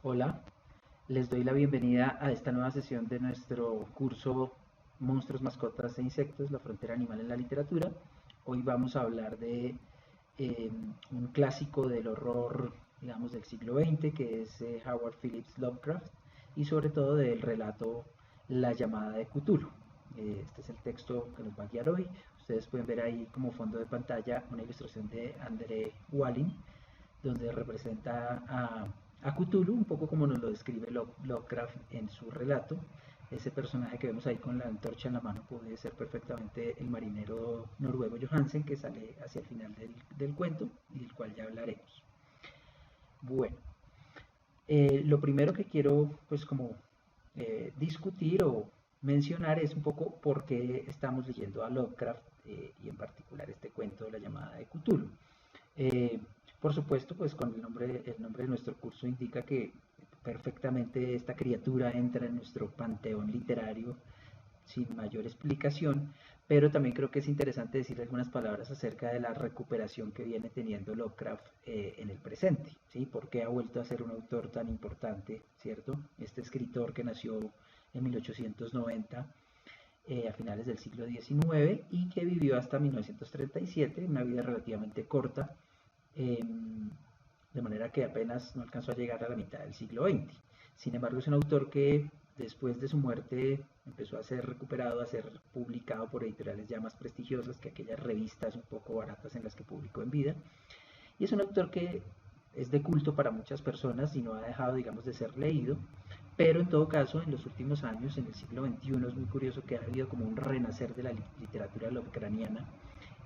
Hola, les doy la bienvenida a esta nueva sesión de nuestro curso Monstruos, Mascotas e Insectos, la frontera animal en la literatura. Hoy vamos a hablar de eh, un clásico del horror, digamos, del siglo XX, que es Howard Phillips Lovecraft, y sobre todo del relato La llamada de Cthulhu. Este es el texto que nos va a guiar hoy. Ustedes pueden ver ahí como fondo de pantalla una ilustración de André Walling, donde representa a Cthulhu, un poco como nos lo describe Lovecraft en su relato. Ese personaje que vemos ahí con la antorcha en la mano puede ser perfectamente el marinero noruego Johansen, que sale hacia el final del cuento y del cual ya hablaremos. Bueno, lo primero que quiero pues como discutir o mencionar es un poco por qué estamos leyendo a Lovecraft y en particular este cuento de La llamada de Cthulhu. Eh, por supuesto, pues con el nombre de nuestro curso indica que perfectamente esta criatura entra en nuestro panteón literario sin mayor explicación, pero también creo que es interesante decir algunas palabras acerca de la recuperación que viene teniendo Lovecraft en el presente, ¿sí? ¿Por qué ha vuelto a ser un autor tan importante, ¿cierto? Este escritor que nació en 1890 a finales del siglo XIX y que vivió hasta 1937, una vida relativamente corta, eh, de manera que apenas no alcanzó a llegar a la mitad del siglo XX. Sin embargo, es un autor que después de su muerte empezó a ser recuperado, a ser publicado por editoriales ya más prestigiosas que aquellas revistas un poco baratas en las que publicó en vida. Y es un autor que es de culto para muchas personas y no ha dejado, digamos, de ser leído. Pero en todo caso, en los últimos años, en el siglo XXI, es muy curioso que ha habido como un renacer de la literatura lovecraftiana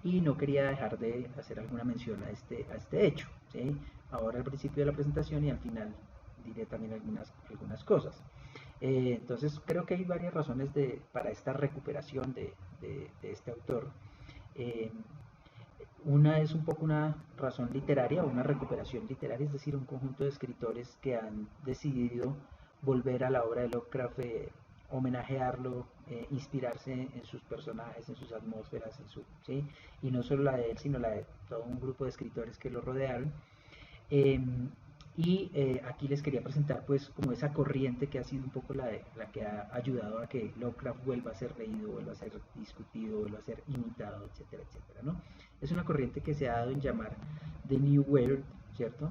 y no quería dejar de hacer alguna mención a este hecho, ¿sí? Ahora al principio de la presentación y al final diré también algunas cosas. Entonces creo que hay varias razones para esta recuperación de este autor. Eh, una es un poco una razón literaria, una recuperación literaria, es decir, un conjunto de escritores que han decidido volver a la obra de Lovecraft, homenajearlo, inspirarse en sus personajes, en sus atmósferas, ¿sí? Y no solo la de él, sino la de todo un grupo de escritores que lo rodearon. Eh, Aquí les quería presentar pues como esa corriente que ha sido un poco la que ha ayudado a que Lovecraft vuelva a ser leído, vuelva a ser discutido, vuelva a ser imitado, etcétera, etcétera, ¿no? Es una corriente que se ha dado en llamar The New Weird, ¿cierto?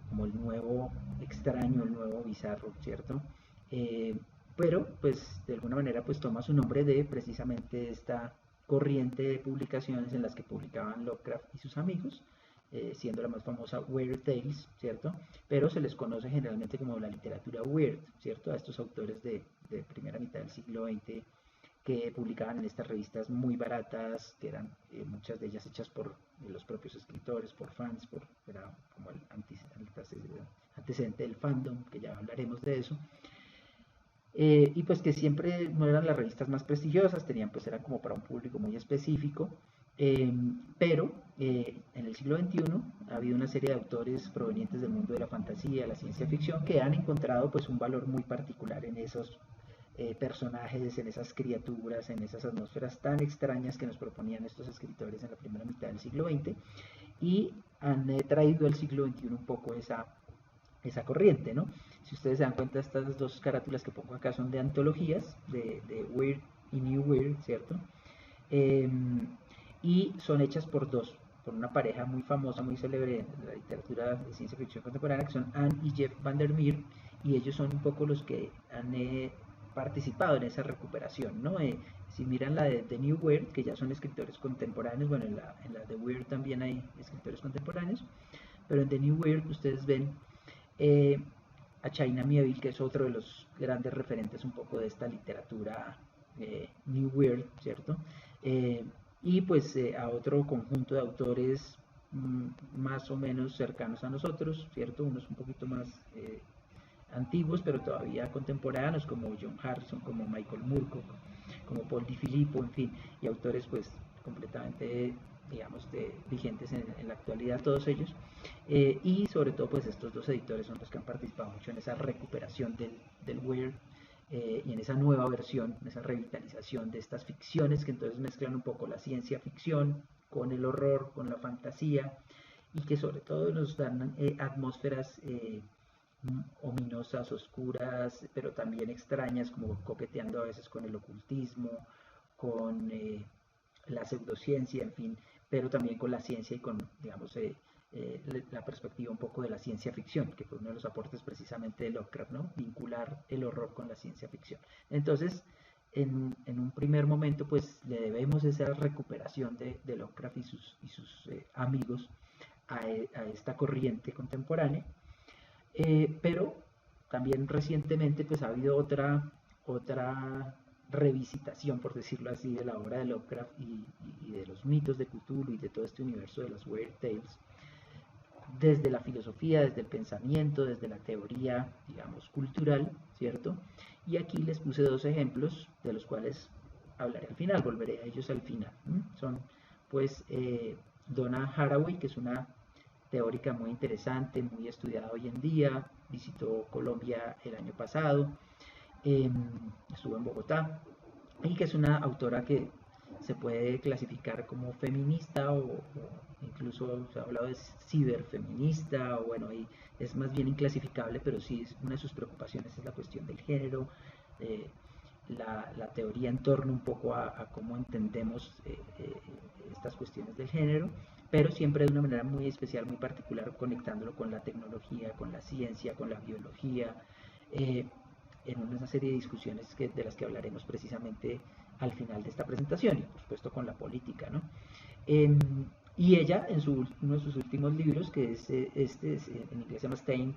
Como el nuevo extraño, el nuevo bizarro, ¿cierto? Eh, pero pues de alguna manera pues toma su nombre de precisamente esta corriente de publicaciones en las que publicaban Lovecraft y sus amigos, siendo la más famosa Weird Tales, ¿cierto? Pero se les conoce generalmente como la literatura weird, ¿cierto? A estos autores de primera mitad del siglo XX que publicaban en estas revistas muy baratas, que eran muchas de ellas hechas por los propios escritores, por fans, era como el antecedente del fandom, que ya hablaremos de eso. Y pues que siempre no eran las revistas más prestigiosas, eran como para un público muy específico, eh, pero en el siglo XXI ha habido una serie de autores provenientes del mundo de la fantasía, la ciencia ficción, que han encontrado pues un valor muy particular en esos personajes, en esas criaturas, en esas atmósferas tan extrañas que nos proponían estos escritores en la primera mitad del siglo XX y han traído al siglo XXI un poco esa corriente, ¿no? Si ustedes se dan cuenta, estas dos carátulas que pongo acá son de antologías, de Weird y New Weird, ¿cierto? Eh, y son hechas por una pareja muy famosa, muy célebre en la literatura de ciencia ficción contemporánea, que son Anne y Jeff Vandermeer, y ellos son un poco los que han participado en esa recuperación, ¿no? Si miran la de New Weird, que ya son escritores contemporáneos, bueno, en la de Weird también hay escritores contemporáneos, pero en The New Weird ustedes ven eh, a China Mieville, que es otro de los grandes referentes un poco de esta literatura New Weird, ¿cierto? Eh, y pues a otro conjunto de autores más o menos cercanos a nosotros, ¿cierto? Unos un poquito más antiguos, pero todavía contemporáneos, como John Harrison, como Michael Moorcock, como Paul Di Filippo, en fin, y autores pues completamente, digamos, vigentes en la actualidad, todos ellos. Y sobre todo pues estos dos editores son los que han participado mucho en esa recuperación del Weird y en esa nueva versión, en esa revitalización de estas ficciones que entonces mezclan un poco la ciencia ficción con el horror, con la fantasía y que sobre todo nos dan atmósferas ominosas, oscuras, pero también extrañas, como coqueteando a veces con el ocultismo, con la pseudociencia, en fin, pero también con la ciencia y con, digamos, la perspectiva un poco de la ciencia ficción, que fue uno de los aportes precisamente de Lovecraft, ¿no? Vincular el horror con la ciencia ficción. Entonces, en un primer momento, pues le debemos esa recuperación de Lovecraft y sus amigos a esta corriente contemporánea, pero también recientemente pues ha habido otra revisitación, por decirlo así, de la obra de Lovecraft y de los mitos de Cthulhu y de todo este universo de las Weird Tales, desde la filosofía, desde el pensamiento, desde la teoría, digamos, cultural, ¿cierto? Y aquí les puse dos ejemplos de los cuales hablaré al final, volveré a ellos al final. Son, pues, Donna Haraway, que es una teórica muy interesante, muy estudiada hoy en día, visitó Colombia el año pasado, estuvo en Bogotá, y que es una autora que se puede clasificar como feminista o incluso se ha hablado de ciberfeminista, o bueno, ahí es más bien inclasificable, pero sí es una de sus preocupaciones es la cuestión del género, eh, la teoría en torno un poco a cómo entendemos estas cuestiones del género, pero siempre de una manera muy especial, muy particular, conectándolo con la tecnología, con la ciencia, con la biología, eh, en una serie de discusiones de las que hablaremos precisamente al final de esta presentación, y por supuesto con la política, ¿no? Eh, y ella, uno de sus últimos libros, que es en inglés se llama Stay in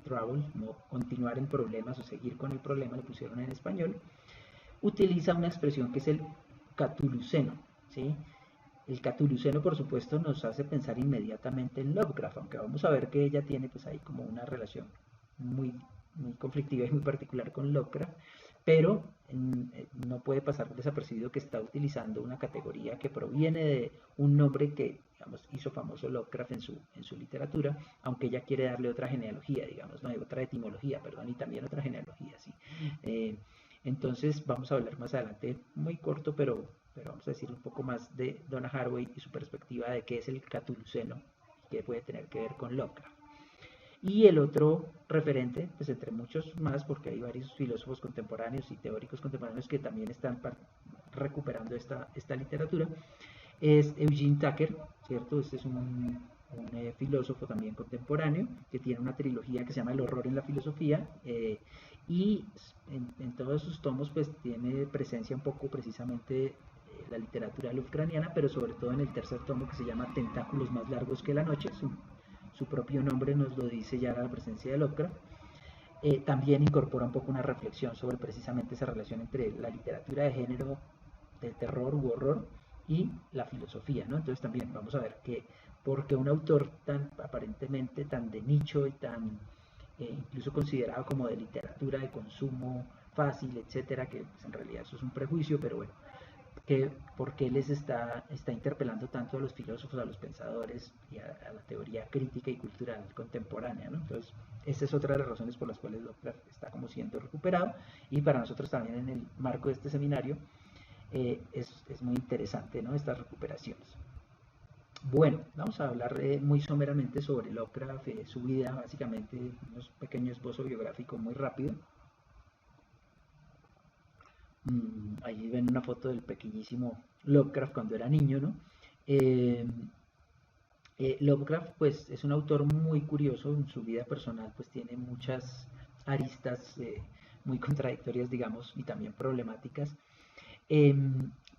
Trouble, como continuar en problemas o seguir con el problema, le pusieron en español, utiliza una expresión que es el catuluceno, ¿sí? El catuluceno, por supuesto, nos hace pensar inmediatamente en Lovecraft, aunque vamos a ver que ella tiene pues ahí como una relación muy, muy conflictiva y muy particular con Lovecraft, pero no puede pasar desapercibido que está utilizando una categoría que proviene de un nombre que, digamos, hizo famoso Lovecraft en su literatura, aunque ella quiere darle otra genealogía, digamos, no, otra etimología, perdón, y también otra genealogía, sí. Entonces vamos a hablar más adelante, muy corto, pero vamos a decir un poco más de Donna Haraway y su perspectiva de qué es el catuluceno, que puede tener que ver con Lovecraft. Y el otro referente, pues entre muchos más, porque hay varios filósofos contemporáneos y teóricos contemporáneos que también están recuperando esta literatura, es Eugene Tucker, ¿cierto? Este es un filósofo también contemporáneo que tiene una trilogía que se llama El horror en la filosofía, y en todos sus tomos pues tiene presencia un poco precisamente la literatura lovecraftiana, pero sobre todo en el tercer tomo que se llama Tentáculos más largos que la noche, su propio nombre nos lo dice ya la presencia de Lovecraft. También incorpora un poco una reflexión sobre precisamente esa relación entre la literatura de género, de terror u horror, y la filosofía, ¿no? Entonces también vamos a ver que porque un autor tan aparentemente tan de nicho y tan incluso considerado como de literatura de consumo fácil, etcétera, que pues, en realidad eso es un prejuicio, pero bueno, que por qué les está interpelando tanto a los filósofos, a los pensadores y a la teoría crítica y cultural contemporánea, ¿no? Entonces, esa es otra de las razones por las cuales Lovecraft está como siendo recuperado, y para nosotros también en el marco de este seminario es muy interesante, ¿no? Estas recuperaciones. Bueno, vamos a hablar muy someramente sobre Lovecraft, su vida, básicamente un pequeño esbozo biográfico muy rápido. Ahí ven una foto del pequeñísimo Lovecraft cuando era niño, ¿no? Eh, Lovecraft, pues, es un autor muy curioso. En su vida personal, pues, tiene muchas aristas muy contradictorias, digamos, y también problemáticas. Eh,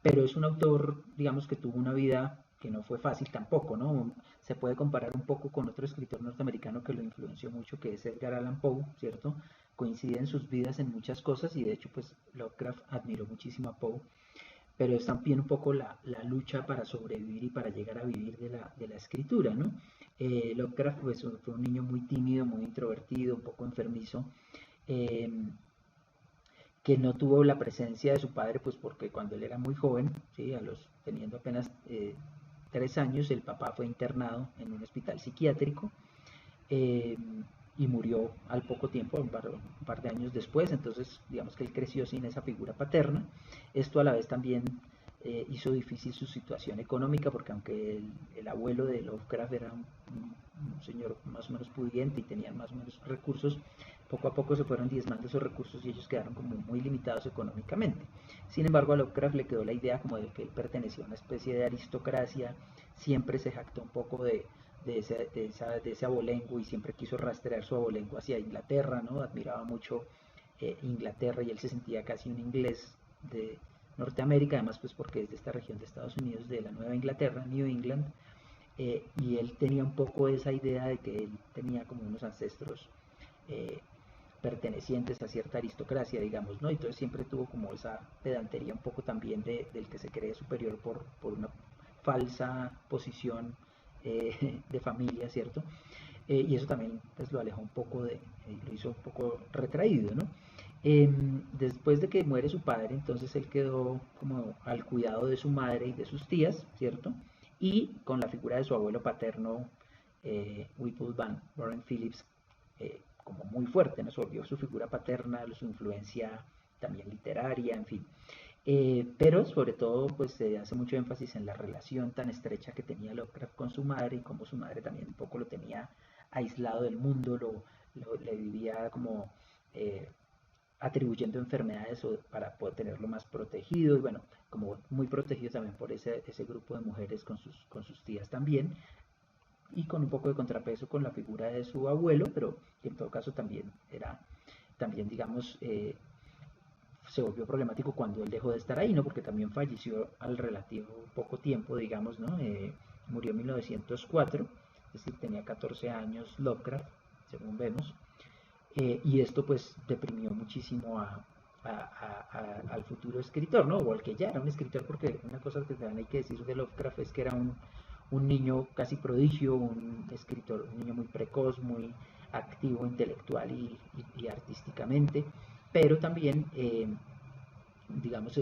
pero es un autor, digamos, que tuvo una vida que no fue fácil tampoco, ¿no? Se puede comparar un poco con otro escritor norteamericano que lo influenció mucho, que es Edgar Allan Poe, ¿cierto? Coinciden sus vidas en muchas cosas, y de hecho, pues, Lovecraft admiró muchísimo a Poe, pero es también un poco la lucha para sobrevivir y para llegar a vivir de la escritura, ¿no? Lovecraft pues, fue un niño muy tímido, muy introvertido, un poco enfermizo, eh, que no tuvo la presencia de su padre, pues porque cuando él era muy joven, ¿sí? Teniendo apenas 3 años, el papá fue internado en un hospital psiquiátrico, eh, y murió al poco tiempo, un par de años después. Entonces digamos que él creció sin esa figura paterna. Esto a la vez también hizo difícil su situación económica, porque aunque el abuelo de Lovecraft era un señor más o menos pudiente y tenían más o menos recursos, poco a poco se fueron diezmando esos recursos y ellos quedaron como muy limitados económicamente. Sin embargo, a Lovecraft le quedó la idea como de que él pertenecía a una especie de aristocracia, siempre se jactó un poco de ese abolengo y siempre quiso rastrear su abolengo hacia Inglaterra, ¿no? Admiraba mucho Inglaterra y él se sentía casi un inglés de Norteamérica, además pues porque es de esta región de Estados Unidos, de la Nueva Inglaterra, New England, y él tenía un poco esa idea de que él tenía como unos ancestros eh, pertenecientes a cierta aristocracia, digamos, ¿no? Entonces siempre tuvo como esa pedantería un poco también del que se cree superior por una falsa posición de familia, ¿cierto? Y eso también pues, lo alejó un poco lo hizo un poco retraído, ¿no? Después de que muere su padre, entonces él quedó como al cuidado de su madre y de sus tías, ¿cierto? Y con la figura de su abuelo paterno, Whipple Van Warren Phillips, como muy fuerte, ¿no? Se volvió su figura paterna, su influencia también literaria, en fin. Pero sobre todo pues se hace mucho énfasis en la relación tan estrecha que tenía Lovecraft con su madre y como su madre también un poco lo tenía aislado del mundo, le vivía como atribuyendo enfermedades para poder tenerlo más protegido y bueno, como muy protegido también por ese grupo de mujeres con sus tías también y con un poco de contrapeso con la figura de su abuelo, pero que en todo caso también digamos, se volvió problemático cuando él dejó de estar ahí, ¿no? Porque también falleció al relativo poco tiempo, digamos, ¿no? Murió en 1904, es decir, tenía 14 años Lovecraft, según vemos, y esto pues deprimió muchísimo al futuro escritor, ¿no? O al que ya era un escritor, porque una cosa que también hay que decir de Lovecraft es que era un niño casi prodigio, un escritor, un niño muy precoz, muy activo intelectual y artísticamente, pero también, digamos,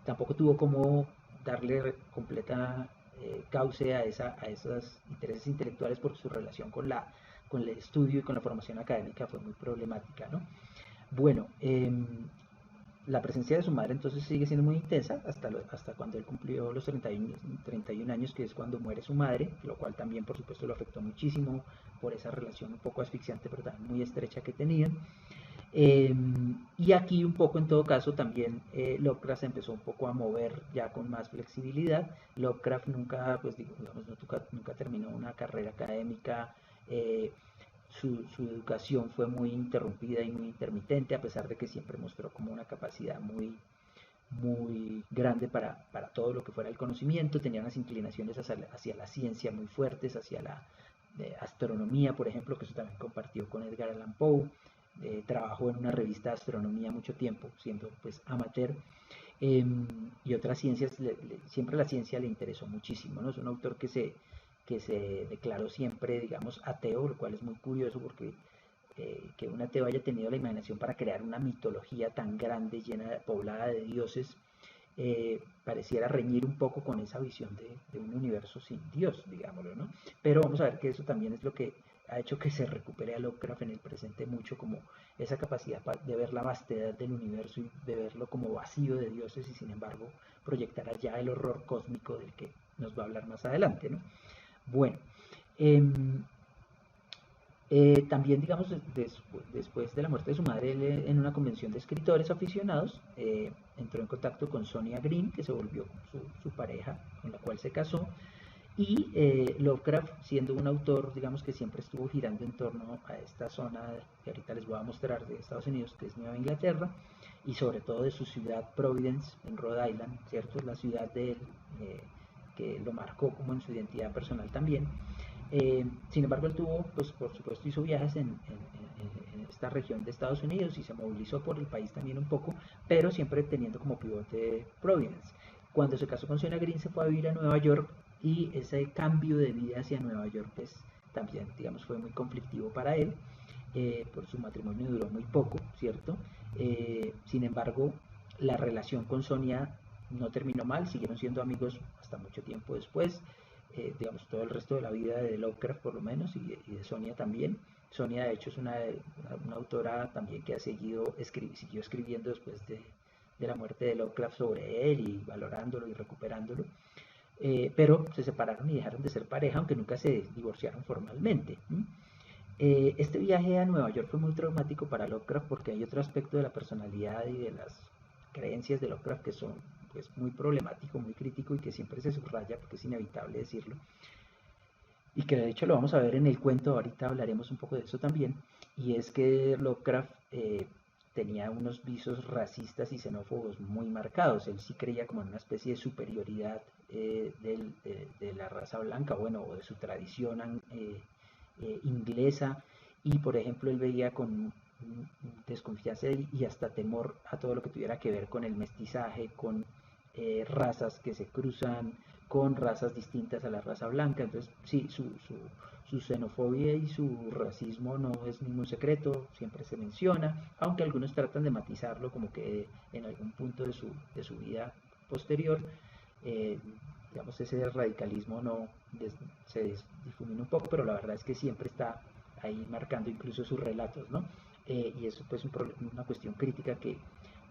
tampoco tuvo como darle completa cauce a esos intereses intelectuales por su relación con el estudio y con la formación académica fue muy problemática, ¿no? Bueno, la presencia de su madre entonces sigue siendo muy intensa hasta cuando él cumplió los 31 años, que es cuando muere su madre, lo cual también por supuesto lo afectó muchísimo por esa relación un poco asfixiante pero también muy estrecha que tenían. Y aquí un poco en todo caso también Lovecraft se empezó un poco a mover ya con más flexibilidad. Lovecraft nunca, pues digamos, nunca terminó una carrera académica. eh, su educación fue muy interrumpida y muy intermitente, a pesar de que siempre mostró como una capacidad muy grande para todo lo que fuera el conocimiento. Tenía unas inclinaciones hacia la ciencia muy fuertes, hacia la astronomía, por ejemplo, que eso también compartió con Edgar Allan Poe. Trabajó en una revista de astronomía mucho tiempo, siendo pues amateur, y otras ciencias, siempre la ciencia le interesó muchísimo, ¿no? Es un autor que se declaró siempre, digamos, ateo, lo cual es muy curioso porque que un ateo haya tenido la imaginación para crear una mitología tan grande, poblada de dioses, pareciera reñir un poco con esa visión de un universo sin Dios, digámoslo, ¿no? Pero vamos a ver que eso también es lo que ha hecho que se recupere a Lovecraft en el presente mucho, como esa capacidad de ver la vastedad del universo y de verlo como vacío de dioses y sin embargo proyectar allá el horror cósmico del que nos va a hablar más adelante, ¿no? Bueno, eh, también, digamos, después de la muerte de su madre, él, en una convención de escritores aficionados, entró en contacto con Sonia Green, que se volvió su pareja, con la cual se casó, y Lovecraft, siendo un autor, digamos, que siempre estuvo girando en torno a esta zona que ahorita les voy a mostrar de Estados Unidos, que es Nueva Inglaterra, y sobre todo de su ciudad Providence, en Rhode Island, ¿cierto? Es la ciudad de él, que lo marcó como en su identidad personal también. Sin embargo, él tuvo, pues por supuesto, hizo viajes en esta región de Estados Unidos y se movilizó por el país también un poco, pero siempre teniendo como pivote Providence. Cuando se casó con Sienna Green se fue a vivir a Nueva York y ese cambio de vida hacia Nueva York pues también, digamos, fue muy conflictivo para él. Por su matrimonio duró muy poco, ¿cierto? Sin embargo, la relación con Sonia no terminó mal, siguieron siendo amigos hasta mucho tiempo después, digamos, todo el resto de la vida de Lovecraft por lo menos, y de Sonia también. Sonia de hecho es una autora también que ha siguió escribiendo después de la muerte de Lovecraft sobre él y valorándolo y recuperándolo. pero se separaron y dejaron de ser pareja, aunque nunca se divorciaron formalmente. Este viaje a Nueva York fue muy traumático para Lovecraft porque hay otro aspecto de la personalidad y de las creencias de Lovecraft que son pues, muy problemático, muy crítico y que siempre se subraya porque es inevitable decirlo. Y que de hecho lo vamos a ver en el cuento, ahorita hablaremos un poco de eso también, y es que Lovecraft tenía unos visos racistas y xenófobos muy marcados. Él sí creía como en una especie de superioridad de la raza blanca, bueno, o de su tradición inglesa, y por ejemplo él veía con desconfianza y hasta temor a todo lo que tuviera que ver con el mestizaje, con razas que se cruzan, con razas distintas a la raza blanca. Entonces, sí, su xenofobia y su racismo no es ningún secreto, siempre se menciona, aunque algunos tratan de matizarlo como que en algún punto de su vida posterior, eh, digamos, ese radicalismo no se difumina un poco, pero la verdad es que siempre está ahí marcando incluso sus relatos, ¿no? Y eso pues una cuestión crítica que,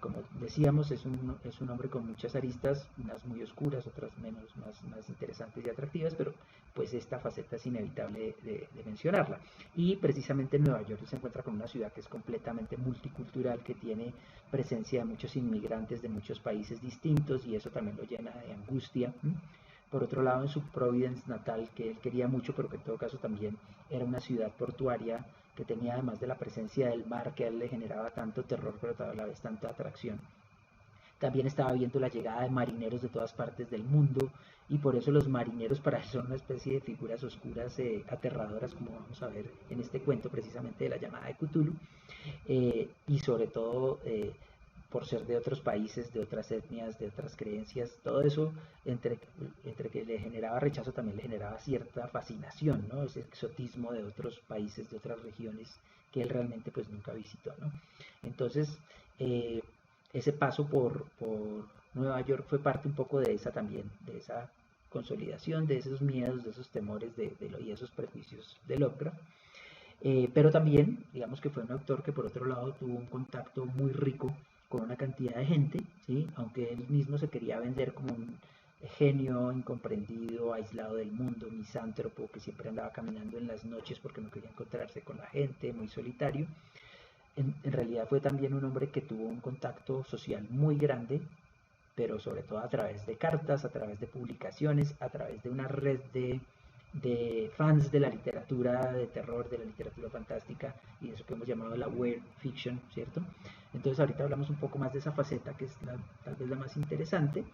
como decíamos, es un hombre con muchas aristas, unas muy oscuras, otras más interesantes y atractivas, pero pues esta faceta es inevitable de mencionarla. Y precisamente en Nueva York se encuentra con una ciudad que es completamente multicultural, que tiene presencia de muchos inmigrantes de muchos países distintos y eso también lo llena de angustia. Por otro lado, en su Providence natal, que él quería mucho, pero que en todo caso también era una ciudad portuaria que tenía, además de la presencia del mar que a él le generaba tanto terror, pero a la vez tanta atracción. También estaba viendo la llegada de marineros de todas partes del mundo, y por eso los marineros para él son una especie de figuras oscuras, aterradoras, como vamos a ver en este cuento precisamente de la llamada de Cthulhu, y sobre todo por ser de otros países, de otras etnias, de otras creencias, todo eso entre que le generaba rechazo también le generaba cierta fascinación, ¿no? Ese exotismo de otros países, de otras regiones que él realmente pues nunca visitó, ¿no? Entonces, ese paso por Nueva York fue parte un poco de esa también, de esa consolidación, de esos miedos, de esos temores y esos prejuicios de Lovecraft. Pero también, digamos que fue un autor que por otro lado tuvo un contacto muy rico con una cantidad de gente, ¿sí? Aunque él mismo se quería vender como un genio incomprendido, aislado del mundo, misántropo, que siempre andaba caminando en las noches porque no quería encontrarse con la gente, muy solitario. En realidad fue también un hombre que tuvo un contacto social muy grande, pero sobre todo a través de cartas, a través de publicaciones, a través de una red de fans de la literatura de terror, de la literatura fantástica y de eso que hemos llamado la weird fiction, ¿cierto? Entonces ahorita hablamos un poco más de esa faceta que es tal vez la más interesante,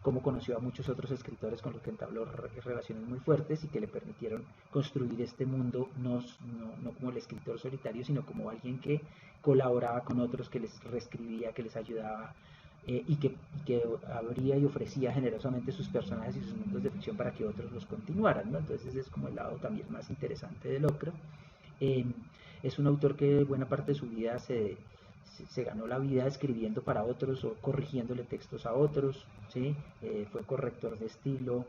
cómo conoció a muchos otros escritores con los que entabló relaciones muy fuertes y que le permitieron construir este mundo no como el escritor solitario, sino como alguien que colaboraba con otros, que les reescribía, que les ayudaba, y que abría y ofrecía generosamente sus personajes y sus mundos de ficción para que otros los continuaran, ¿no? Entonces ese es como el lado también más interesante de Lovecraft. Eh, es un autor que buena parte de su vida se ganó la vida escribiendo para otros o corrigiéndole textos a otros, ¿sí? Fue corrector de estilo,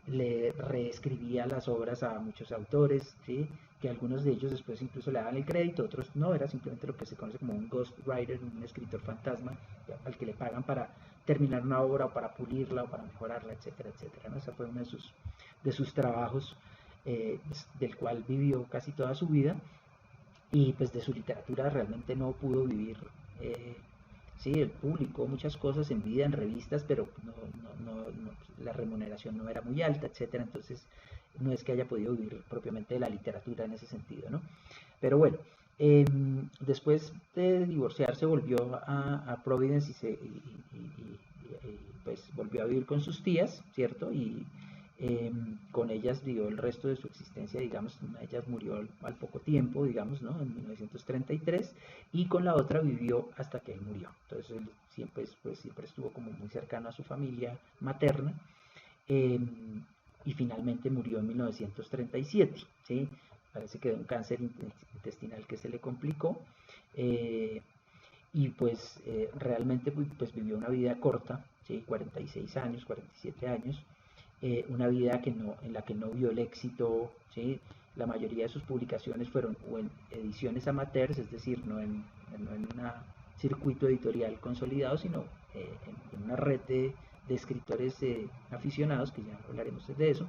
le reescribía las obras a muchos autores, ¿sí? Que algunos de ellos después incluso le daban el crédito, otros no, era simplemente lo que se conoce como un ghostwriter, un escritor fantasma, al que le pagan para terminar una obra o para pulirla o para mejorarla, etcétera, etcétera, ¿no? Ese fue uno de sus trabajos, del cual vivió casi toda su vida, y pues de su literatura realmente no pudo vivir. Sí, él publicó muchas cosas en vida, en revistas, pero la remuneración no era muy alta, etcétera. Entonces, no es que haya podido vivir propiamente de la literatura en ese sentido, ¿no? Pero bueno, después de divorciarse volvió a Providence pues volvió a vivir con sus tías, ¿cierto? Y con ellas vivió el resto de su existencia, digamos, una de ellas murió al poco tiempo, digamos, ¿no? En 1933, y con la otra vivió hasta que él murió. Entonces él siempre estuvo como muy cercano a su familia materna, eh, y finalmente murió en 1937, ¿sí? Parece que de un cáncer intestinal que se le complicó, eh, y pues realmente pues vivió una vida corta, ¿sí? 46 años, 47 años, una vida en la que no vio el éxito, ¿sí? La mayoría de sus publicaciones fueron o en ediciones amateurs, es decir, no en un circuito editorial consolidado, sino en una red de escritores aficionados, que ya hablaremos de eso,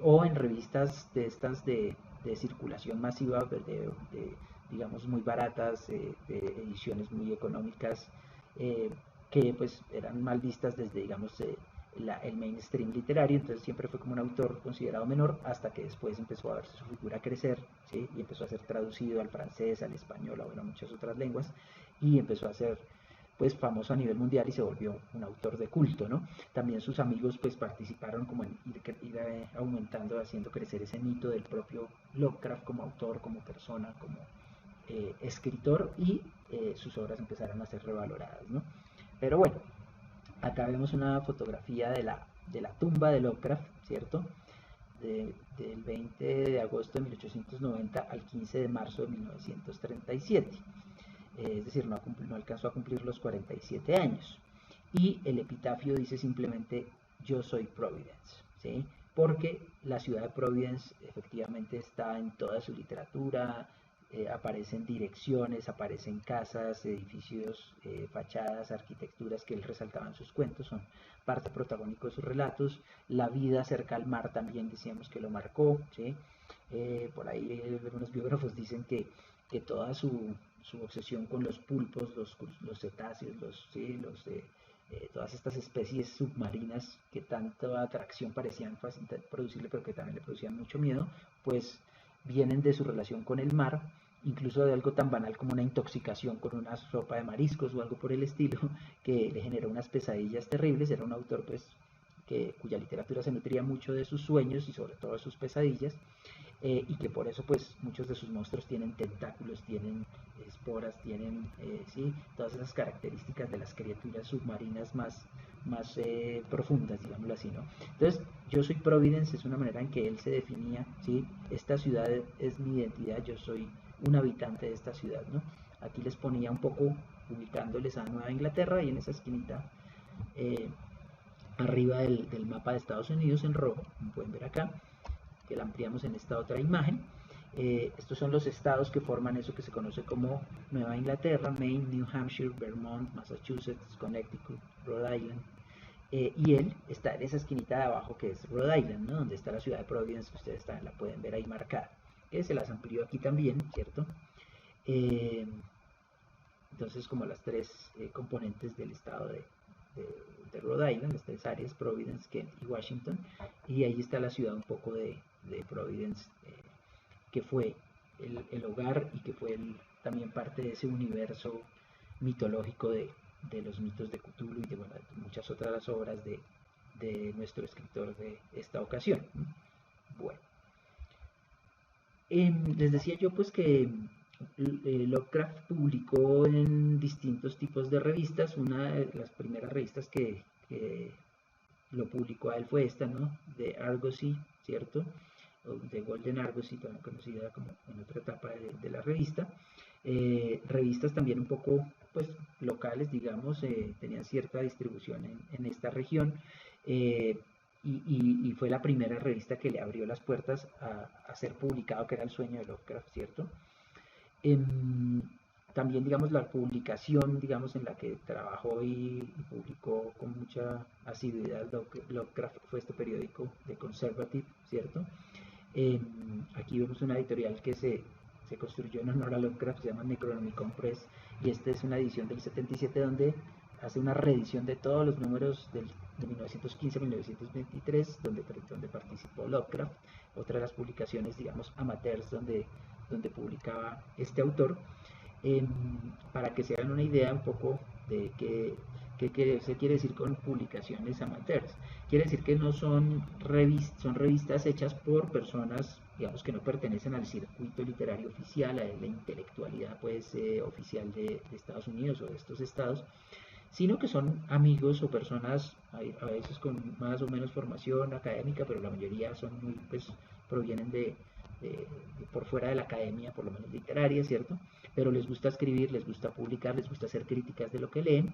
o en revistas de estas de circulación masiva, digamos muy baratas, de ediciones muy económicas, que pues eran mal vistas desde, digamos, el mainstream literario. Entonces siempre fue como un autor considerado menor, hasta que después empezó a verse su figura crecer, ¿sí? Y empezó a ser traducido al francés, al español, a muchas otras lenguas, y empezó a ser pues famoso a nivel mundial y se volvió un autor de culto, ¿no? También sus amigos pues participaron como en ir aumentando, haciendo crecer ese mito del propio Lovecraft como autor, como persona, como escritor, y sus obras empezaron a ser revaloradas, ¿no? Pero bueno, acá vemos una fotografía de la tumba de Lovecraft, ¿cierto? Del 20 de agosto de 1890 al 15 de marzo de 1937. Es decir, no alcanzó a cumplir los 47 años. Y el epitafio dice simplemente, yo soy Providence, ¿sí? Porque la ciudad de Providence efectivamente está en toda su literatura, aparecen direcciones, aparecen casas, edificios, fachadas, arquitecturas que él resaltaba en sus cuentos, son parte protagónica de sus relatos. La vida cerca al mar también decíamos que lo marcó, ¿sí? Por ahí algunos biógrafos dicen que toda su obsesión con los pulpos, los cetáceos, ¿sí? Todas estas especies submarinas que tanta atracción parecían producirle, pero que también le producían mucho miedo, pues vienen de su relación con el mar, incluso de algo tan banal como una intoxicación con una sopa de mariscos o algo por el estilo, que le generó unas pesadillas terribles. Era un autor pues cuya literatura se nutría mucho de sus sueños y sobre todo de sus pesadillas, y que por eso pues muchos de sus monstruos tienen tentáculos, tienen esporas, tienen sí, todas esas características de las criaturas submarinas más profundas, digámoslo así, ¿no? Entonces, yo soy Providence, es una manera en que él se definía, ¿sí? Esta ciudad es mi identidad, yo soy un habitante de esta ciudad, ¿no? Aquí les ponía un poco ubicándoles a Nueva Inglaterra, y en esa esquinita arriba del mapa de Estados Unidos en rojo, como pueden ver acá, que la ampliamos en esta otra imagen. Estos son los estados que forman eso que se conoce como Nueva Inglaterra: Maine, New Hampshire, Vermont, Massachusetts, Connecticut, Rhode Island. Y él está en esa esquinita de abajo que es Rhode Island, ¿no? Donde está la ciudad de Providence, que ustedes también la pueden ver ahí marcada, que se las amplió aquí también, ¿cierto? Entonces, como las tres componentes del estado de Rhode Island, las tres áreas, Providence, Kent y Washington, y ahí está la ciudad un poco de Providence, que fue el hogar y que fue también parte de ese universo mitológico de los mitos de Cthulhu y de, bueno, de muchas otras obras de nuestro escritor de esta ocasión. Bueno, les decía yo pues que Lovecraft publicó en distintos tipos de revistas. Una de las primeras revistas que lo publicó a él fue esta, ¿no? De Argosy, ¿cierto? O de Golden Argosy, también conocida como en otra etapa de la revista. Revistas también un poco pues locales, digamos, tenían cierta distribución en esta región, y fue la primera revista que le abrió las puertas a ser publicado, que era el sueño de Lovecraft, ¿cierto? También, digamos, la publicación, digamos, en la que trabajó y publicó con mucha asiduidad Lovecraft fue este periódico de Conservative, ¿cierto? Aquí vemos una editorial que se construyó en honor a Lovecraft, se llama Necronomicon Press, y esta es una edición del 77 donde hace una reedición de todos los números de 1915 a 1923, donde participó Lovecraft. Otra de las publicaciones, digamos, amateurs, donde publicaba este autor, para que se hagan una idea un poco de qué se quiere decir con publicaciones amateurs. Quiere decir que no son revistas hechas por personas, digamos, que no pertenecen al circuito literario oficial, a la intelectualidad pues oficial de Estados Unidos o de estos estados, sino que son amigos o personas a veces con más o menos formación académica, pero la mayoría son muy, pues, provienen de por fuera de la academia, por lo menos literaria, ¿cierto? Pero les gusta escribir, les gusta publicar, les gusta hacer críticas de lo que leen,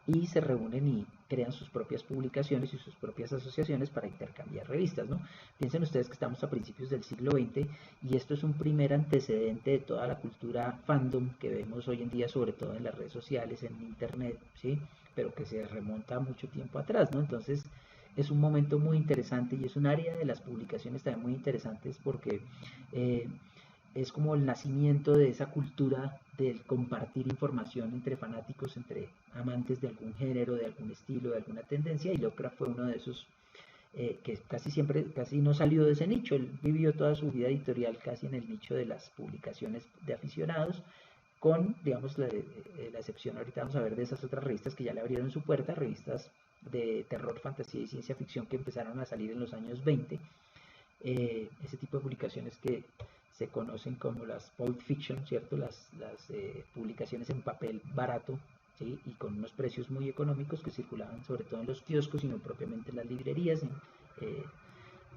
y se reúnen y crean sus propias publicaciones y sus propias asociaciones para intercambiar revistas, ¿no? Piensen ustedes que estamos a principios del siglo XX y esto es un primer antecedente de toda la cultura fandom que vemos hoy en día, sobre todo en las redes sociales, en internet, ¿sí? Pero que se remonta mucho tiempo atrás, ¿no? Entonces es un momento muy interesante y es un área de las publicaciones también muy interesantes porque eh, es como el nacimiento de esa cultura del compartir información entre fanáticos, entre amantes de algún género, de algún estilo, de alguna tendencia, y Lovecraft fue uno de esos que casi siempre, casi no salió de ese nicho. Él vivió toda su vida editorial casi en el nicho de las publicaciones de aficionados, con, digamos, la excepción, ahorita vamos a ver, de esas otras revistas que ya le abrieron su puerta, revistas de terror, fantasía y ciencia ficción que empezaron a salir en los años 20, ese tipo de publicaciones que se conocen como las Pulp Fiction, ¿cierto? Las publicaciones en papel barato, ¿sí? Y con unos precios muy económicos que circulaban sobre todo en los kioscos y no propiamente en las librerías, eh,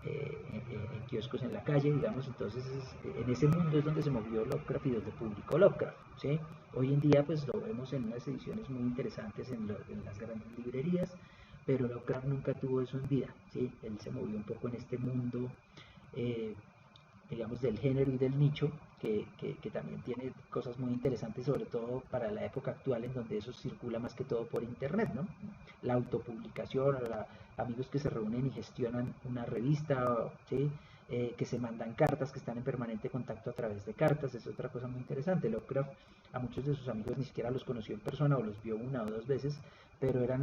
en kioscos en la calle, digamos. Entonces en ese mundo es donde se movió Lovecraft y donde publicó Lovecraft, ¿sí? Hoy en día pues lo vemos en unas ediciones muy interesantes en las grandes librerías, pero Lovecraft nunca tuvo eso en vida, ¿sí? Él se movió un poco en este mundo, eh, digamos, del género y del nicho, que también tiene cosas muy interesantes, sobre todo para la época actual, en donde eso circula más que todo por internet, ¿no? La autopublicación, amigos que se reúnen y gestionan una revista, ¿sí? Que se mandan cartas, que están en permanente contacto a través de cartas, es otra cosa muy interesante. Lovecraft a muchos de sus amigos ni siquiera los conoció en persona o los vio una o dos veces, pero eran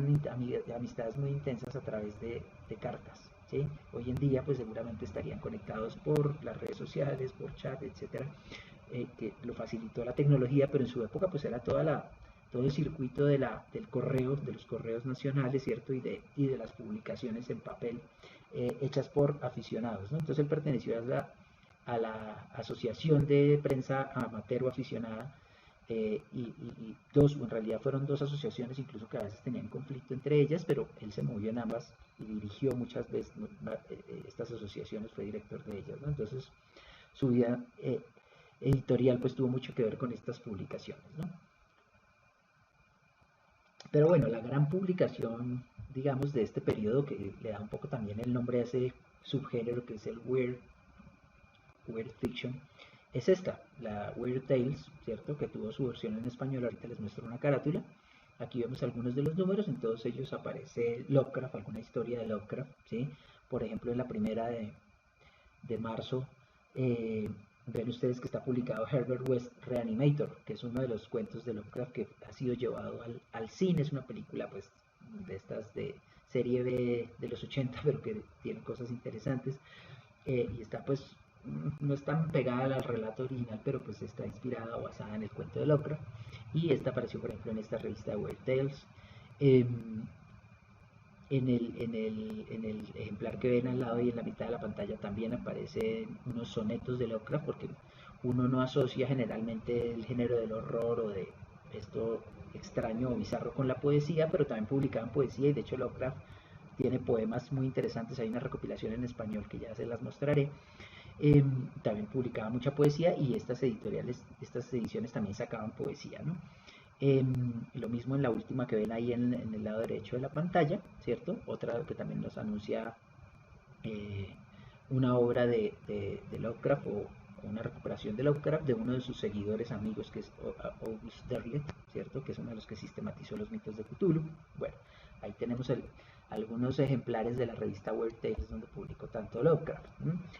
amistades muy intensas a través de cartas. ¿Sí? Hoy en día pues seguramente estarían conectados por las redes sociales, por chat, etcétera, que lo facilitó la tecnología, pero en su época pues era todo el circuito del correo, de los correos nacionales, ¿cierto? Y de las publicaciones en papel hechas por aficionados, ¿no? Entonces él perteneció a la Asociación de Prensa Amateur o Aficionada, en realidad fueron dos asociaciones, incluso que a veces tenían conflicto entre ellas, pero él se movió en ambas y dirigió muchas veces estas asociaciones, fue director de ellas, ¿no? Entonces su vida editorial pues tuvo mucho que ver con estas publicaciones, ¿no? Pero bueno, la gran publicación, digamos, de este periodo, que le da un poco también el nombre a ese subgénero que es el Weird Fiction, es esta, la Weird Tales, ¿cierto? Que tuvo su versión en español, ahorita les muestro una carátula. Aquí vemos algunos de los números, en todos ellos aparece Lovecraft, alguna historia de Lovecraft, ¿sí? Por ejemplo, en la primera de marzo, eh, ven ustedes que está publicado Herbert West Reanimator, que es uno de los cuentos de Lovecraft que ha sido llevado al cine. Es una película pues de estas de serie B de los 80, pero que tiene cosas interesantes, y está pues no es tan pegada al relato original, pero pues está inspirada o basada en el cuento de Lovecraft, y esta apareció por ejemplo en esta revista Weird Tales. Eh, en el ejemplar que ven al lado y en la mitad de la pantalla también aparecen unos sonetos de Lovecraft, porque uno no asocia generalmente el género del horror o de esto extraño o bizarro con la poesía, pero también publicaban poesía, y de hecho Lovecraft tiene poemas muy interesantes. Hay una recopilación en español que ya se las mostraré. También publicaba mucha poesía, y estas editoriales, estas ediciones también sacaban poesía, ¿no? Lo mismo en la última que ven ahí en el lado derecho de la pantalla, ¿cierto? Otra que también nos anuncia eh, una obra de Lovecraft, o una recuperación de Lovecraft de uno de sus seguidores amigos, que es August Derleth, ¿cierto? Que es uno de los que sistematizó los mitos de Cthulhu. Bueno, ahí tenemos algunos ejemplares de la revista Weird Tales donde publicó tanto Lovecraft.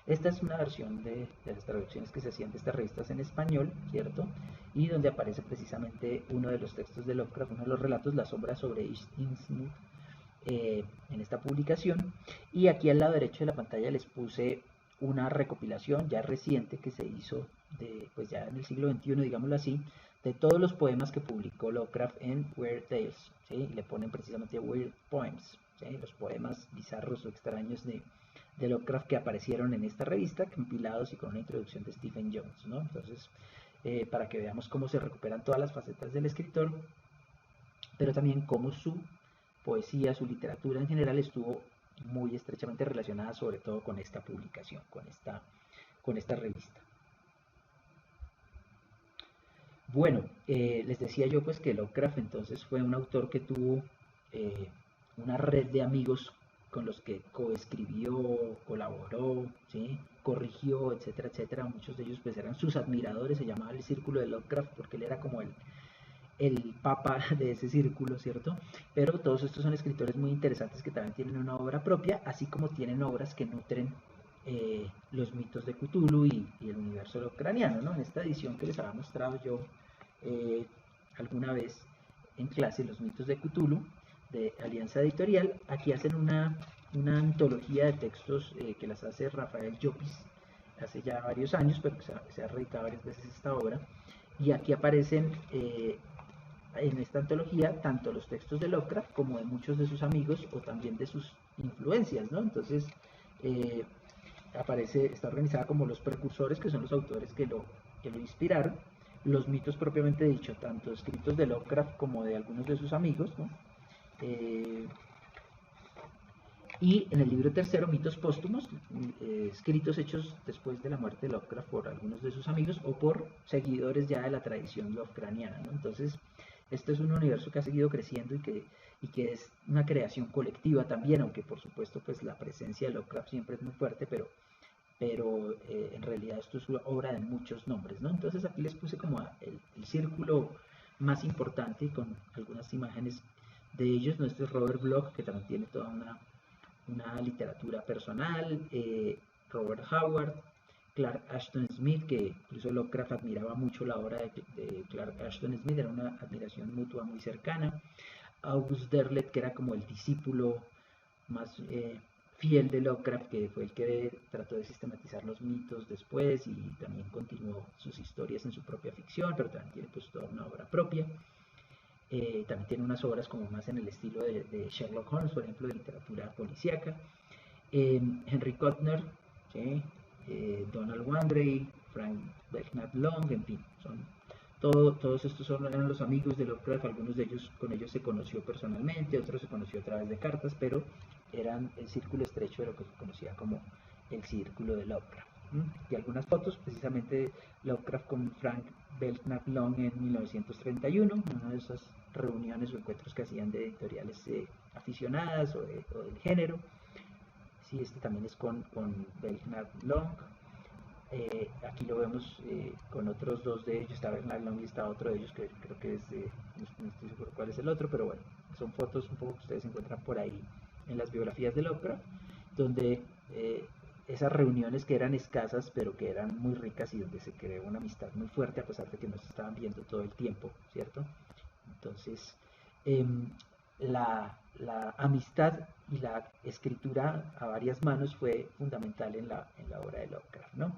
Esta es una versión de las traducciones que se hacían de estas revistas en español, ¿cierto? Y donde aparece precisamente uno de los textos de Lovecraft, uno de los relatos, La sombra sobre Innsmouth, en esta publicación. Y aquí al lado derecho de la pantalla les puse una recopilación ya reciente que se hizo pues ya en el siglo XXI, digámoslo así, de todos los poemas que publicó Lovecraft en Weird Tales, ¿sí? Y le ponen precisamente Weird Poems, ¿sí? Los poemas bizarros o extraños de Lovecraft que aparecieron en esta revista, compilados y con una introducción de Stephen Jones, ¿no? Entonces, para que veamos cómo se recuperan todas las facetas del escritor, pero también cómo su poesía, su literatura en general estuvo muy estrechamente relacionada, sobre todo con esta publicación, con esta revista. Bueno, les decía yo pues que Lovecraft entonces fue un autor que tuvo eh, una red de amigos con los que coescribió, colaboró, ¿sí? Corrigió, etcétera, etcétera. Muchos de ellos pues eran sus admiradores, se llamaba el círculo de Lovecraft porque él era como el papa de ese círculo, ¿cierto? Pero todos estos son escritores muy interesantes que también tienen una obra propia, así como tienen obras que nutren los mitos de Cthulhu y el universo lovecraftiano, ¿no? En esta edición que les había mostrado yo eh, alguna vez en clase, los mitos de Cthulhu, de Alianza Editorial, aquí hacen una antología de textos que las hace Rafael Llopis hace ya varios años, pero se ha reeditado varias veces esta obra, y aquí aparecen en esta antología tanto los textos de Lovecraft como de muchos de sus amigos o también de sus influencias, ¿no? Entonces eh, está organizada como los precursores, que son los autores que lo inspiraron, los mitos propiamente dicho, tanto escritos de Lovecraft como de algunos de sus amigos, ¿no? Eh, y en el libro tercero, mitos póstumos, escritos hechos después de la muerte de Lovecraft por algunos de sus amigos o por seguidores ya de la tradición Lovecraftiana, ¿no? Entonces, este es un universo que ha seguido creciendo y que es una creación colectiva también, aunque por supuesto pues la presencia de Lovecraft siempre es muy fuerte, pero en realidad esto es obra de muchos nombres, ¿no? Entonces aquí les puse como el círculo más importante con algunas imágenes de ellos. ¿No? Este es Robert Bloch, que también tiene toda una literatura personal, Robert Howard, Clark Ashton Smith, que incluso Lovecraft admiraba mucho la obra de Clark Ashton Smith, era una admiración mutua muy cercana. August Derleth, que era como el discípulo más fiel de Lovecraft, que fue el que trató de sistematizar los mitos después y también continuó sus historias en su propia ficción, pero también tiene pues toda una obra propia. También tiene unas obras como más en el estilo de Sherlock Holmes, por ejemplo, de literatura policíaca. Henry Kuttner, ¿sí? Donald Wandrei, Frank Belknap Long, en fin, todos estos eran los amigos de Lovecraft, algunos de ellos con ellos se conoció personalmente, otros se conoció a través de cartas, pero eran el círculo estrecho de lo que se conocía como el círculo de Lovecraft. Y algunas fotos, precisamente Lovecraft con Frank Belknap Long en 1931, una de esas reuniones o encuentros que hacían de editoriales aficionadas o del género. Sí, este también es con Belknap Long. Aquí lo vemos con otros dos de ellos, está Bernard Long y está otro de ellos que creo que es, no estoy seguro cuál es el otro, pero bueno, son fotos un poco que ustedes encuentran por ahí en las biografías de Lovecraft, donde esas reuniones que eran escasas pero que eran muy ricas y donde se creó una amistad muy fuerte a pesar de que no se estaban viendo todo el tiempo, ¿cierto? Entonces, eh, la amistad y la escritura a varias manos fue fundamental en la obra de Lovecraft, ¿no?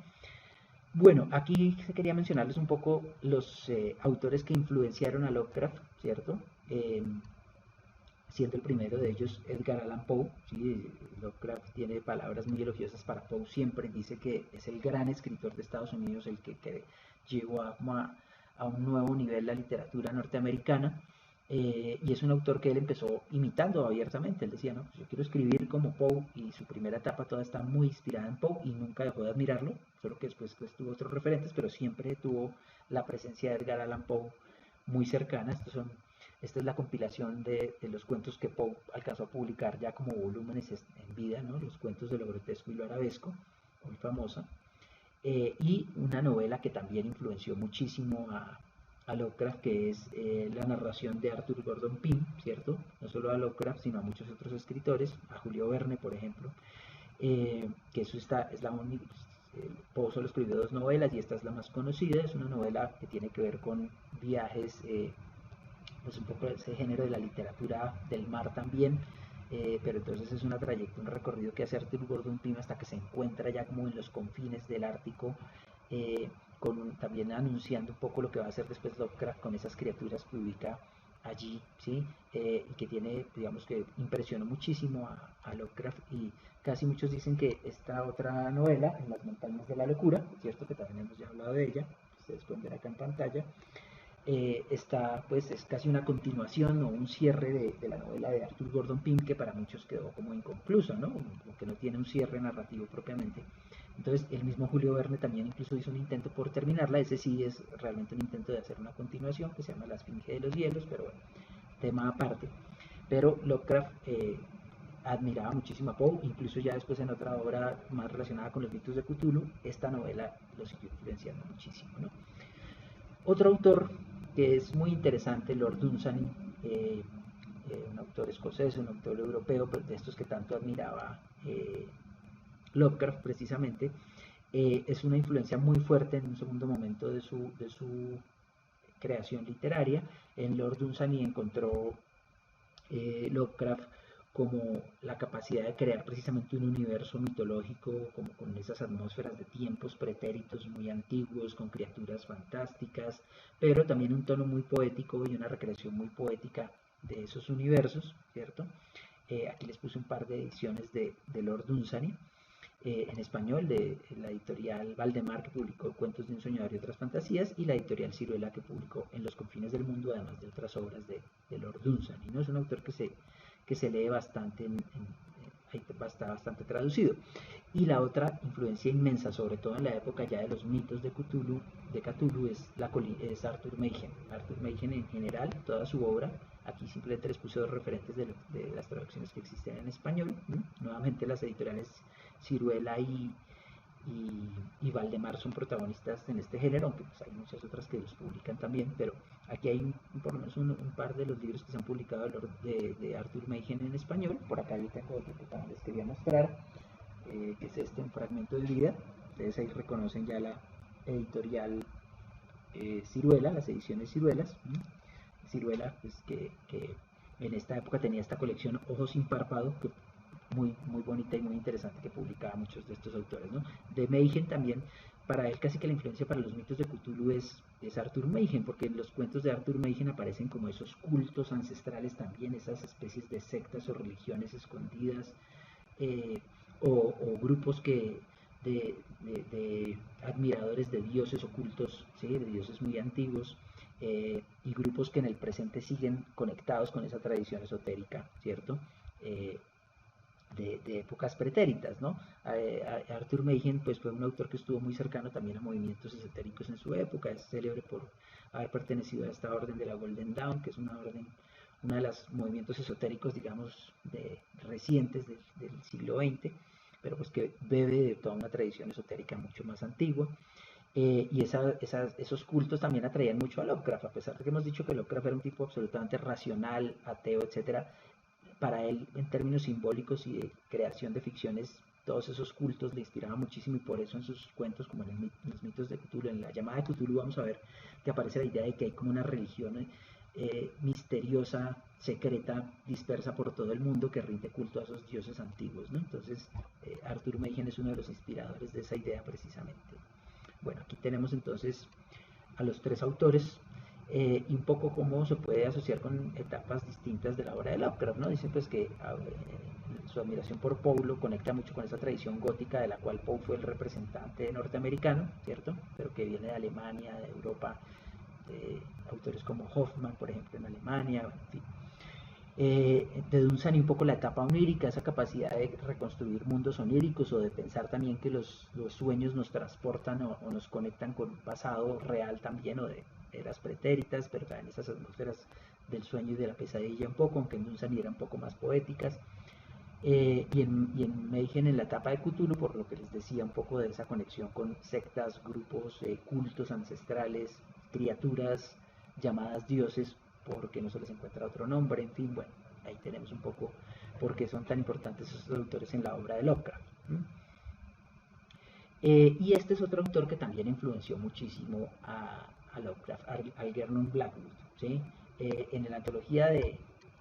Bueno, aquí quería mencionarles un poco los autores que influenciaron a Lovecraft, ¿cierto? Siendo el primero de ellos Edgar Allan Poe. ¿Sí? Lovecraft tiene palabras muy elogiosas para Poe, siempre dice que es el gran escritor de Estados Unidos, el que llevó a un nuevo nivel la literatura norteamericana. Y es un autor que él empezó imitando abiertamente. Él decía, no, pues yo quiero escribir como Poe, y su primera etapa toda está muy inspirada en Poe y nunca dejó de admirarlo, solo que después pues, tuvo otros referentes, pero siempre tuvo la presencia de Edgar Allan Poe muy cercana. Esta es la compilación de los cuentos que Poe alcanzó a publicar ya como volúmenes en vida, ¿no? Los cuentos de lo grotesco y lo arabesco, muy famosa. Y una novela que también influenció muchísimo a Lovecraft, que es la narración de Arthur Gordon Pym, ¿cierto? No solo a Lovecraft, sino a muchos otros escritores, a Julio Verne, por ejemplo, que eso es la única. Poe solo escribió dos novelas y esta es la más conocida. Es una novela que tiene que ver con viajes, pues un poco de ese género de la literatura del mar también, pero entonces es una trayectoria, un recorrido que hace Arthur Gordon Pym hasta que se encuentra ya como en los confines del Ártico, también anunciando un poco lo que va a hacer después Lovecraft con esas criaturas que ubica allí, ¿sí? Y que tiene, digamos que impresionó muchísimo a Lovecraft, y casi muchos dicen que esta otra novela, En las montañas de la locura, cierto que también hemos ya hablado de ella, ustedes pueden ver acá en pantalla, pues es casi una continuación o un cierre de la novela de Arthur Gordon Pym, que para muchos quedó como inconclusa, ¿no? Como que no tiene un cierre narrativo propiamente, Entonces el mismo Julio Verne también incluso hizo un intento por terminarla. Ese sí es realmente un intento de hacer una continuación que se llama La Esfinge de los Hielos, pero bueno, tema aparte. Pero Lovecraft admiraba muchísimo a Poe, incluso ya después en otra obra más relacionada con los mitos de Cthulhu, esta novela lo siguió influenciando muchísimo, ¿no? Otro autor que es muy interesante, Lord Dunsany, un autor escocés, un autor europeo, pero de estos que tanto admiraba Lovecraft precisamente, es una influencia muy fuerte en un segundo momento de su creación literaria. En Lord Dunsany encontró Lovecraft como la capacidad de crear precisamente un universo mitológico, como con esas atmósferas de tiempos pretéritos muy antiguos, con criaturas fantásticas, pero también un tono muy poético y una recreación muy poética de esos universos, ¿cierto? Aquí les puse un par de ediciones de Lord Dunsany. En español, de la editorial Valdemar, que publicó Cuentos de un soñador y otras fantasías, y la editorial Ciruela, que publicó En los confines del mundo, además de otras obras de Lord Dunsany, ¿no? Es un autor que se lee bastante, está bastante traducido. Y la otra influencia inmensa, sobre todo en la época ya de los mitos de Cthulhu, es Arthur Machen. Arthur Machen en general, toda su obra, aquí simplemente les puse dos referentes de las traducciones que existen en español, ¿no? Nuevamente las editoriales Ciruela y Valdemar son protagonistas en este género, aunque pues, hay muchas otras que los publican también, pero aquí hay por lo menos un par de los libros que se han publicado de Arthur Machen en español. Por acá yo tengo otro que también les quería mostrar, que es este, Un fragmento de vida. Ustedes ahí reconocen ya la editorial Ciruela, las ediciones Ciruelas. Ciruela, pues que en esta época tenía esta colección Ojos sin párpado, que muy bonita y muy interesante, que publicaba muchos de estos autores, ¿no? De Machen también, para él casi que la influencia para los mitos de Cthulhu es Arthur Machen, porque en los cuentos de Arthur Machen aparecen como esos cultos ancestrales también, esas especies de sectas o religiones escondidas, eh, o grupos de admiradores de dioses ocultos, ¿sí? De dioses muy antiguos, y grupos que en el presente siguen conectados con esa tradición esotérica, ¿cierto? Eh, de épocas pretéritas, ¿no? Arthur Machen pues, fue un autor que estuvo muy cercano también a movimientos esotéricos en su época, es célebre por haber pertenecido a esta orden de la Golden Dawn, que es una orden, uno de los movimientos esotéricos, digamos, recientes del siglo XX, pero pues que bebe de toda una tradición esotérica mucho más antigua. Y esos cultos también atraían mucho a Lovecraft, a pesar de que hemos dicho que Lovecraft era un tipo absolutamente racional, ateo, etcétera. Para él, en términos simbólicos y de creación de ficciones, todos esos cultos le inspiraban muchísimo, y por eso en sus cuentos, como en los mitos de Cthulhu, en la llamada de Cthulhu, vamos a ver que aparece la idea de que hay como una religión misteriosa, secreta, dispersa por todo el mundo, que rinde culto a esos dioses antiguos, ¿no? Entonces, Arthur Machen es uno de los inspiradores de esa idea precisamente. Bueno, aquí tenemos entonces a los tres autores, y un poco cómo se puede asociar con etapas distintas de la obra de Lovecraft, ¿no? Dicen pues que su admiración por Poe lo conecta mucho con esa tradición gótica de la cual Poe fue el representante norteamericano, ¿cierto? Pero que viene de Alemania, de Europa, de autores como Hoffman, por ejemplo, en Alemania, bueno, en fin. De Dunsany un poco la etapa onírica, esa capacidad de reconstruir mundos oníricos, o de pensar también que los sueños nos transportan o nos conectan con un pasado real también, o de eras pretéritas, pero también esas atmósferas del sueño y de la pesadilla un poco, aunque en Dunsany eran un poco más poéticas. Y en Mayhem en la etapa de Cthulhu, por lo que les decía, un poco de esa conexión con sectas, grupos, cultos ancestrales, criaturas llamadas dioses, porque no se les encuentra otro nombre, en fin, bueno, ahí tenemos un poco por qué son tan importantes esos autores en la obra de Lovecraft. Y este es otro autor que también influenció muchísimo a Lovecraft, Algernon Blackwood, ¿sí? En la antología de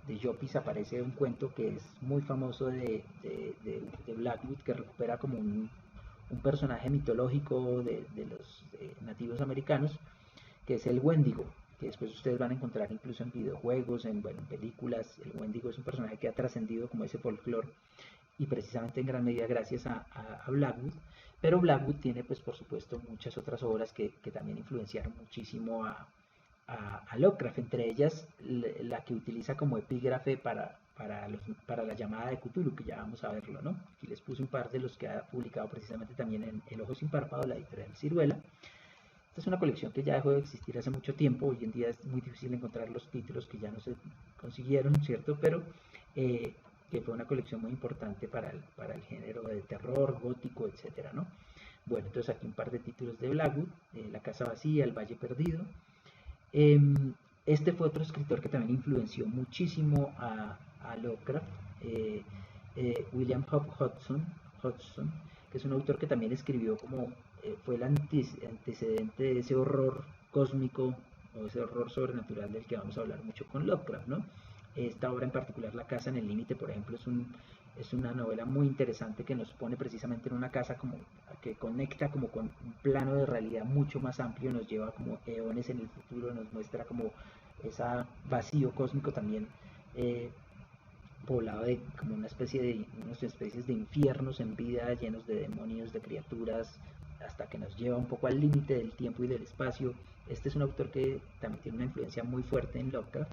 Llopis aparece un cuento que es muy famoso de Blackwood, que recupera como un personaje mitológico de los nativos americanos, que es el Wendigo, que después ustedes van a encontrar incluso en videojuegos, bueno, en películas. El Wendigo es un personaje que ha trascendido como ese folclore, y precisamente en gran medida gracias a Blackwood. Pero Blackwood tiene, pues por supuesto, muchas otras obras que también influenciaron muchísimo a Lovecraft, entre ellas la que utiliza como epígrafe para la llamada de Cthulhu, que ya vamos a verlo, ¿no? Aquí les puse un par de los que ha publicado precisamente también en El Ojo Sin Párpado, la editorial Ciruela. Esta es una colección que ya dejó de existir hace mucho tiempo. Hoy en día es muy difícil encontrar los títulos que ya no se consiguieron, ¿cierto? Pero que fue una colección muy importante para el género de terror, gótico, etcétera, ¿no? Bueno, entonces aquí un par de títulos de Blackwood, La Casa Vacía, El Valle Perdido. Este fue otro escritor que también influenció muchísimo a Lovecraft, William Hodgson, que es un autor que también escribió como fue el antecedente de ese horror cósmico o ese horror sobrenatural del que vamos a hablar mucho con Lovecraft, ¿no? Esta obra en particular, La Casa en el Límite, por ejemplo, es una novela muy interesante que nos pone precisamente en una casa como que conecta como con un plano de realidad mucho más amplio, nos lleva como eones en el futuro, nos muestra como ese vacío cósmico también poblado de como unas especies de infiernos en vida, llenos de demonios, de criaturas, hasta que nos lleva un poco al límite del tiempo y del espacio. Este es un autor que también tiene una influencia muy fuerte en Lovecraft.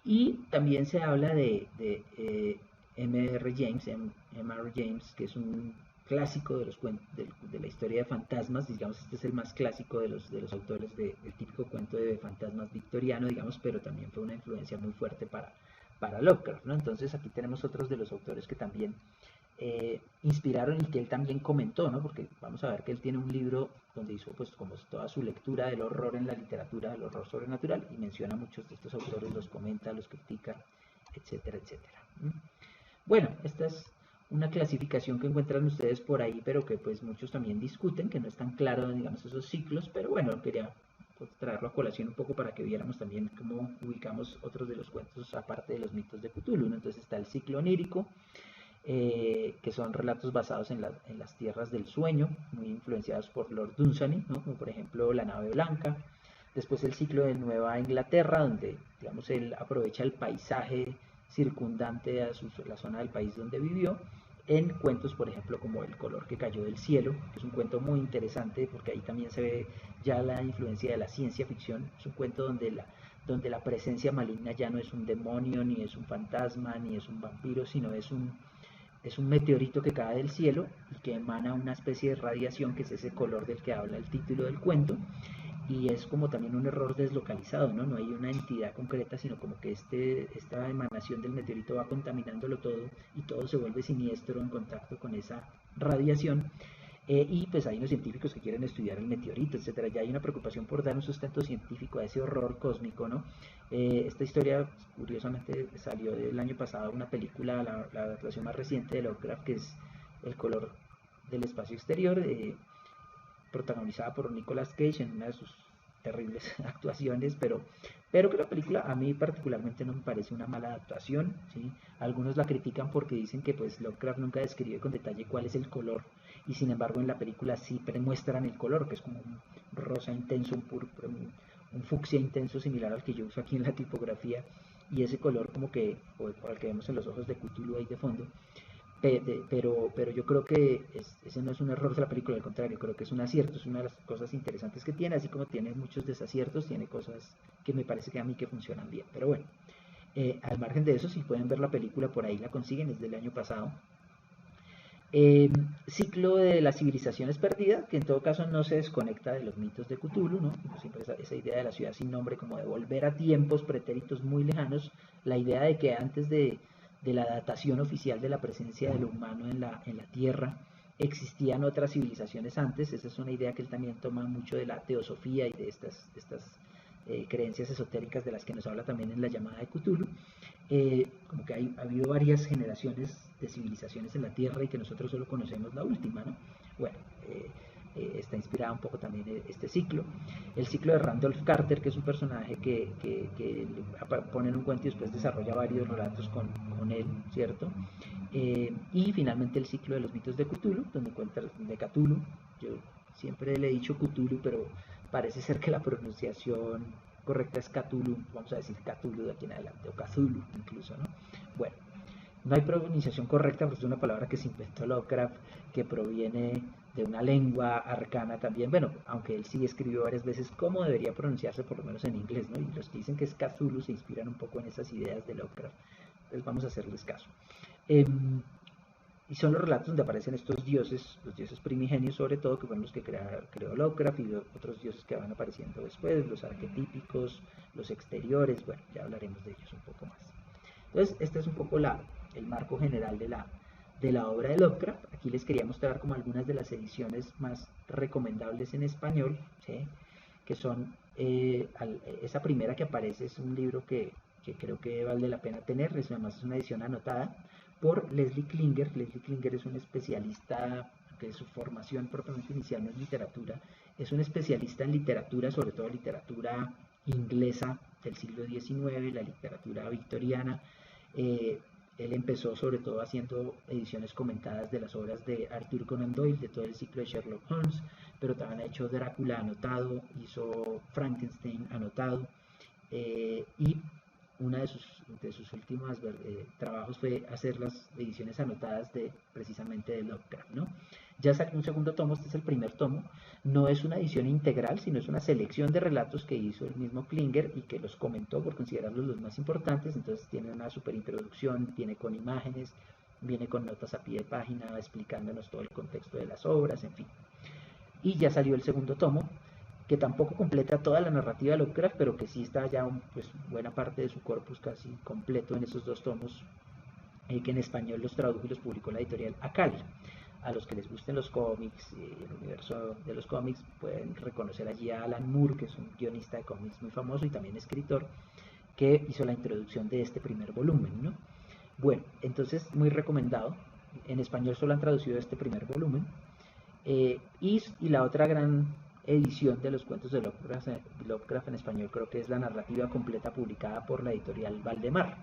Y también se habla de M.R. James, que es un clásico de la historia de fantasmas, digamos, este es el más clásico de los autores del típico cuento de fantasmas victoriano, digamos, pero también fue una influencia muy fuerte para Lovecraft, ¿no? Entonces aquí tenemos otros de los autores que también inspiraron y que él también comentó, ¿no? Porque vamos a ver que él tiene un libro donde hizo pues como toda su lectura del horror en la literatura, del horror sobrenatural, y menciona a muchos de estos autores, los comenta, los critica, etcétera, etcétera. Bueno, esta es una clasificación que encuentran ustedes por ahí, pero que pues muchos también discuten, que no es tan claro, digamos, esos ciclos, pero bueno, quería pues, traerlo a colación un poco para que viéramos también cómo ubicamos otros de los cuentos, aparte de los mitos de Cthulhu, ¿no? Entonces está el ciclo onírico, que son relatos basados en las tierras del sueño, muy influenciados por Lord Dunsany, ¿no? Como por ejemplo La Nave Blanca. Después el ciclo de Nueva Inglaterra, donde digamos, él aprovecha el paisaje circundante a la zona del país donde vivió, en cuentos, por ejemplo, como El color que cayó del cielo, que es un cuento muy interesante porque ahí también se ve ya la influencia de la ciencia ficción. Es un cuento donde la presencia maligna ya no es un demonio, ni es un fantasma, ni es un vampiro, sino es un meteorito que cae del cielo y que emana una especie de radiación, que es ese color del que habla el título del cuento, y es como también un error deslocalizado, ¿no? No hay una entidad concreta, sino como que esta emanación del meteorito va contaminándolo todo y todo se vuelve siniestro en contacto con esa radiación. Y pues hay unos científicos que quieren estudiar el meteorito, etcétera. Ya hay una preocupación por dar un sustento científico a ese horror cósmico, ¿no? Esta historia, curiosamente, salió el año pasado una película, la adaptación más reciente de Lovecraft, que es El color del espacio exterior, protagonizada por Nicolas Cage en una de sus terribles actuaciones, pero que la película a mí particularmente no me parece una mala adaptación, ¿sí? Algunos la critican porque dicen que pues Lovecraft nunca describe con detalle cuál es el color, y sin embargo en la película sí muestran el color, que es como un rosa intenso, un púrpura, un fucsia intenso similar al que yo uso aquí en la tipografía, y ese color como que, o al que vemos en los ojos de Cthulhu ahí de fondo, pero yo creo que ese no es un error de la película, al contrario, creo que es un acierto, es una de las cosas interesantes que tiene, así como tiene muchos desaciertos, tiene cosas que me parece que a mí que funcionan bien, pero bueno, al margen de eso, si pueden ver la película, por ahí la consiguen, es del año pasado. Ciclo de las civilizaciones perdidas, que en todo caso no se desconecta de los mitos de Cthulhu, ¿no? Siempre esa idea de la ciudad sin nombre, como de volver a tiempos pretéritos muy lejanos, la idea de que antes de la datación oficial de la presencia de lo humano en la Tierra, existían otras civilizaciones antes. Esa es una idea que él también toma mucho de la teosofía y de estas creencias esotéricas de las que nos habla también en la llamada de Cthulhu. Como que ha habido varias generaciones de civilizaciones en la Tierra y que nosotros solo conocemos la última, ¿no? Bueno, está inspirada un poco también de este ciclo. El ciclo de Randolph Carter, que es un personaje que pone en un cuento y después desarrolla varios relatos con él, ¿cierto? Y finalmente el ciclo de los mitos de Cthulhu, donde encuentra de Cthulhu. Yo siempre le he dicho Cthulhu, pero parece ser que la pronunciación correcta es Cthulhu, vamos a decir Cthulhu de aquí en adelante, o Cthulhu incluso, ¿no? Bueno, No hay pronunciación correcta, porque es una palabra que se inventó Lovecraft, que proviene de una lengua arcana también. Bueno, aunque él sí escribió varias veces cómo debería pronunciarse, por lo menos en inglés, ¿no? Y los que dicen que es Cthulhu se inspiran un poco en esas ideas de Lovecraft. Entonces vamos a hacerles caso. Y son los relatos donde aparecen estos dioses, los dioses primigenios sobre todo, que fueron los que creó Lovecraft, y otros dioses que van apareciendo después, los arquetípicos, los exteriores, bueno, ya hablaremos de ellos un poco más. Entonces, este es un poco el marco general de la obra de Lovecraft. Aquí les quería mostrar como algunas de las ediciones más recomendables en español, ¿sí? Que son, esa primera que aparece es un libro que creo que vale la pena tener, además es una edición anotada por Leslie Klinger. Leslie Klinger es un especialista, que su formación propiamente inicial no es literatura, es un especialista en literatura, sobre todo literatura inglesa del siglo XIX, la literatura victoriana. Él empezó sobre todo haciendo ediciones comentadas de las obras de Arthur Conan Doyle, de todo el ciclo de Sherlock Holmes, pero también ha hecho Drácula anotado, hizo Frankenstein anotado, y uno de sus últimos trabajos fue hacer las ediciones anotadas precisamente de Lovecraft, ¿no? Ya sacó un segundo tomo, este es el primer tomo, no es una edición integral, sino es una selección de relatos que hizo el mismo Klinger y que los comentó por considerarlos los más importantes. Entonces tiene una super introducción, viene con imágenes, viene con notas a pie de página explicándonos todo el contexto de las obras, en fin. Y ya salió el segundo tomo, que tampoco completa toda la narrativa de Lovecraft, pero que sí está ya pues, buena parte de su corpus casi completo en esos dos tomos, que en español los tradujo y los publicó la editorial Akal. A los que les gusten los cómics, el universo de los cómics, pueden reconocer allí a Alan Moore, que es un guionista de cómics muy famoso y también escritor, que hizo la introducción de este primer volumen, ¿no? Bueno, entonces muy recomendado. En español solo han traducido este primer volumen. Y la otra gran edición de los cuentos de Lovecraft en español creo que es la narrativa completa publicada por la editorial Valdemar,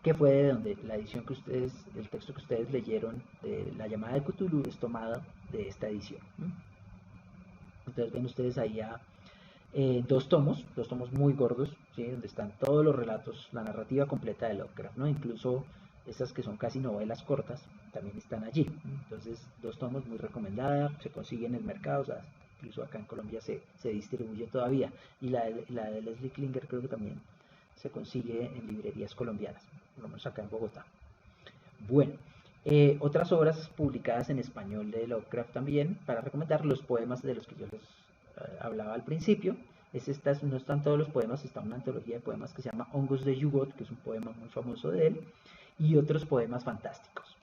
que fue de donde la edición que el texto que ustedes leyeron de La llamada de Cthulhu es tomado de esta edición. Entonces ven ustedes ahí dos tomos muy gordos, ¿sí? Donde están todos los relatos, la narrativa completa de Lovecraft, ¿no? Incluso esas que son casi novelas cortas también están allí. Entonces, dos tomos muy recomendada, se consigue en el mercado, o sea, incluso acá en Colombia se distribuye todavía. Y la de Leslie Klinger creo que también se consigue en librerías colombianas, por lo menos acá en Bogotá. Bueno, otras obras publicadas en español de Lovecraft también, para recomendar los poemas de los que yo les hablaba al principio. No están todos los poemas, está una antología de poemas que se llama Hongos de Yugot, que es un poema muy famoso de él, y otros poemas fantásticos.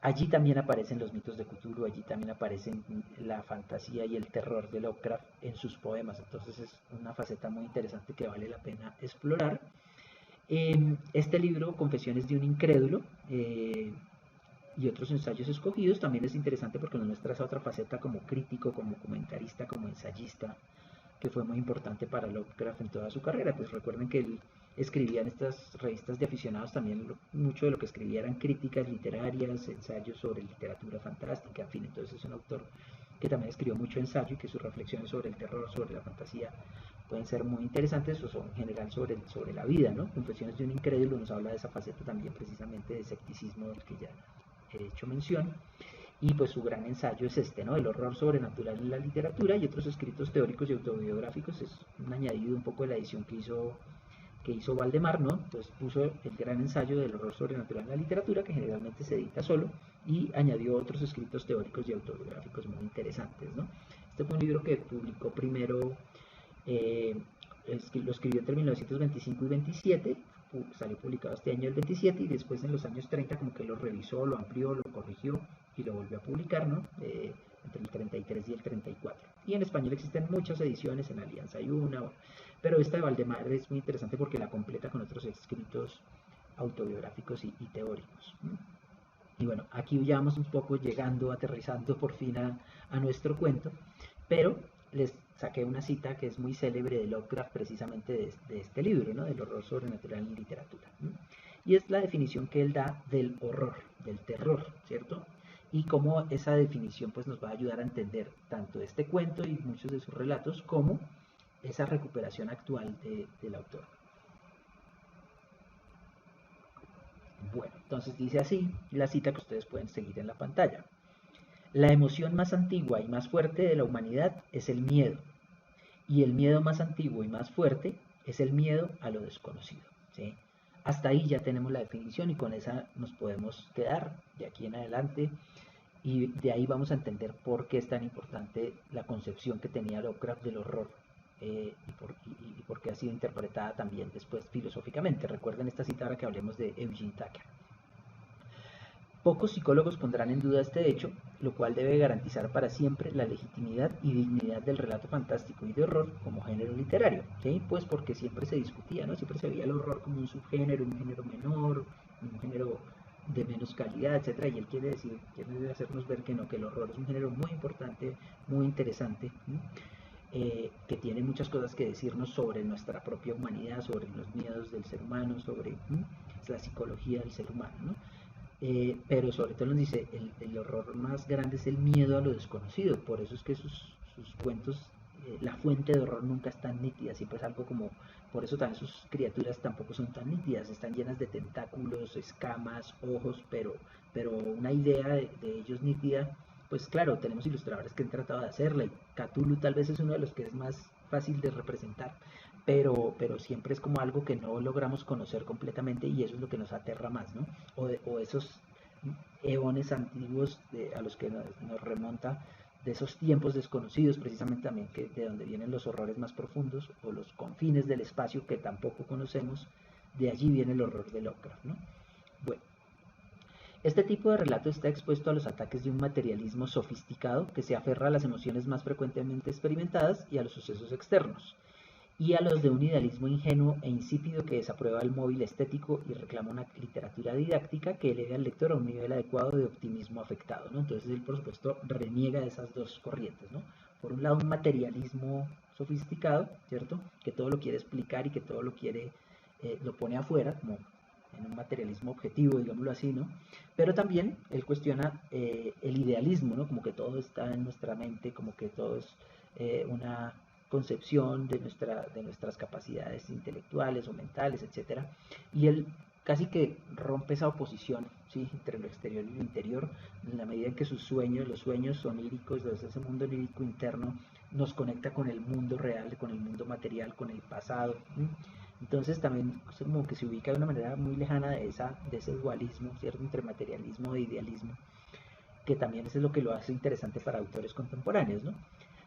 Allí también aparecen los mitos de Cthulhu, allí también aparecen la fantasía y el terror de Lovecraft en sus poemas, entonces es una faceta muy interesante que vale la pena explorar. Este libro, Confesiones de un incrédulo, y otros ensayos escogidos, también es interesante porque nos muestra esa otra faceta como crítico, como comentarista, como ensayista, que fue muy importante para Lovecraft en toda su carrera. Pues recuerden que él escribía en estas revistas de aficionados también, mucho de lo que escribía eran críticas literarias, ensayos sobre literatura fantástica, en fin, entonces es un autor que también escribió mucho ensayo y que sus reflexiones sobre el terror, sobre la fantasía, pueden ser muy interesantes, o son en general sobre la vida, ¿no? Confesiones de un incrédulo nos habla de esa faceta también precisamente de escepticismo del que ya he hecho mención. Y pues su gran ensayo es este, ¿no? El horror sobrenatural en la literatura, y otros escritos teóricos y autobiográficos. Es un añadido un poco de la edición que hizo Valdemar, ¿no? Entonces puso el gran ensayo del horror sobrenatural en la literatura, que generalmente se edita solo, y añadió otros escritos teóricos y autobiográficos muy interesantes, ¿no? Este fue un libro que publicó primero, eh, lo escribió entre 1925 y 27, salió publicado este año el 27, y después en los años 30 como que lo revisó, lo amplió, lo corrigió y lo volvió a publicar, ¿no? Entre el 33 y el 34. Y en español existen muchas ediciones, en Alianza hay una, bueno, pero esta de Valdemar es muy interesante porque la completa con otros escritos autobiográficos y teóricos. Y bueno, aquí ya vamos un poco llegando, aterrizando por fin a nuestro cuento, pero les saqué una cita que es muy célebre de Lovecraft precisamente de este libro, ¿no? Del horror sobrenatural en literatura. Y es la definición que él da del horror, del terror, ¿cierto? Y cómo esa definición pues nos va a ayudar a entender tanto este cuento y muchos de sus relatos como esa recuperación actual del autor. Bueno, entonces dice así la cita que ustedes pueden seguir en la pantalla. La emoción más antigua y más fuerte de la humanidad es el miedo, y el miedo más antiguo y más fuerte es el miedo a lo desconocido, ¿sí? Hasta ahí ya tenemos la definición y con esa nos podemos quedar de aquí en adelante y de ahí vamos a entender por qué es tan importante la concepción que tenía Lovecraft del horror y por qué ha sido interpretada también después filosóficamente. Recuerden esta cita ahora que hablemos de Eugene Tucker. Pocos psicólogos pondrán en duda este hecho, lo cual debe garantizar para siempre la legitimidad y dignidad del relato fantástico y de horror como género literario, ¿sí? Pues porque siempre se discutía, ¿no? Siempre se veía el horror como un subgénero, un género menor, un género de menos calidad, etcétera, y él quiere hacernos ver que no, que el horror es un género muy importante, muy interesante, que tiene muchas cosas que decirnos sobre nuestra propia humanidad, sobre los miedos del ser humano, sobre la psicología del ser humano, ¿no? Pero sobre todo nos dice, el horror más grande es el miedo a lo desconocido, por eso es que sus cuentos, la fuente de horror nunca es tan nítida, siempre es algo como, por eso también sus criaturas tampoco son tan nítidas, están llenas de tentáculos, escamas, ojos, pero una idea de ellos nítida, pues claro, tenemos ilustradores que han tratado de hacerla, y Cthulhu tal vez es uno de los que es más fácil de representar, pero siempre es como algo que no logramos conocer completamente y eso es lo que nos aterra más, ¿no? O esos eones antiguos a los que nos remonta de esos tiempos desconocidos, precisamente también que, de donde vienen los horrores más profundos o los confines del espacio que tampoco conocemos, de allí viene el horror de Lovecraft, ¿no? Bueno, este tipo de relato está expuesto a los ataques de un materialismo sofisticado que se aferra a las emociones más frecuentemente experimentadas y a los sucesos externos, y a los de un idealismo ingenuo e insípido que desaprueba el móvil estético y reclama una literatura didáctica que eleve al lector a un nivel adecuado de optimismo afectado, ¿no? Entonces él, por supuesto, reniega de esas dos corrientes, ¿no? Por un lado, un materialismo sofisticado, ¿cierto? Que todo lo quiere explicar y que todo lo quiere, lo pone afuera, como en un materialismo objetivo, digámoslo así, ¿no? Pero también él cuestiona el idealismo, ¿no? Como que todo está en nuestra mente, como que todo es una concepción de nuestras capacidades intelectuales o mentales, etcétera. Y él casi que rompe esa oposición, ¿sí? Entre lo exterior y lo interior, en la medida en que sus sueños, los sueños oníricos, ese mundo onírico interno, nos conecta con el mundo real, con el mundo material, con el pasado. ¿Sí? Entonces también como que se ubica de una manera muy lejana de ese dualismo, ¿cierto? Entre materialismo e idealismo, que también eso es lo que lo hace interesante para autores contemporáneos, ¿no?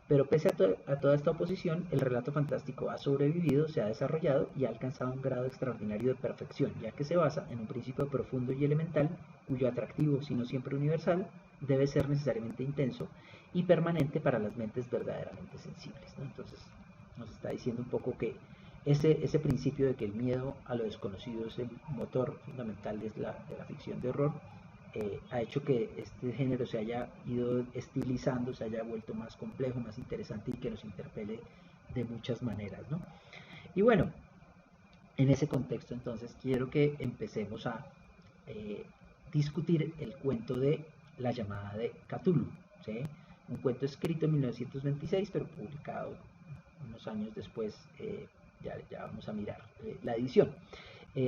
Pero pese a toda esta oposición, el relato fantástico ha sobrevivido, se ha desarrollado y ha alcanzado un grado extraordinario de perfección, ya que se basa en un principio profundo y elemental, cuyo atractivo, si no siempre universal, debe ser necesariamente intenso y permanente para las mentes verdaderamente sensibles, ¿no? Entonces nos está diciendo un poco que ese principio de que el miedo a lo desconocido es el motor fundamental de la ficción de horror, ha hecho que este género se haya ido estilizando, se haya vuelto más complejo, más interesante y que nos interpele de muchas maneras, ¿no? Y bueno, en ese contexto entonces quiero que empecemos a discutir el cuento de La llamada de Cthulhu, ¿sí? Un cuento escrito en 1926 pero publicado unos años después, ya vamos a mirar la edición.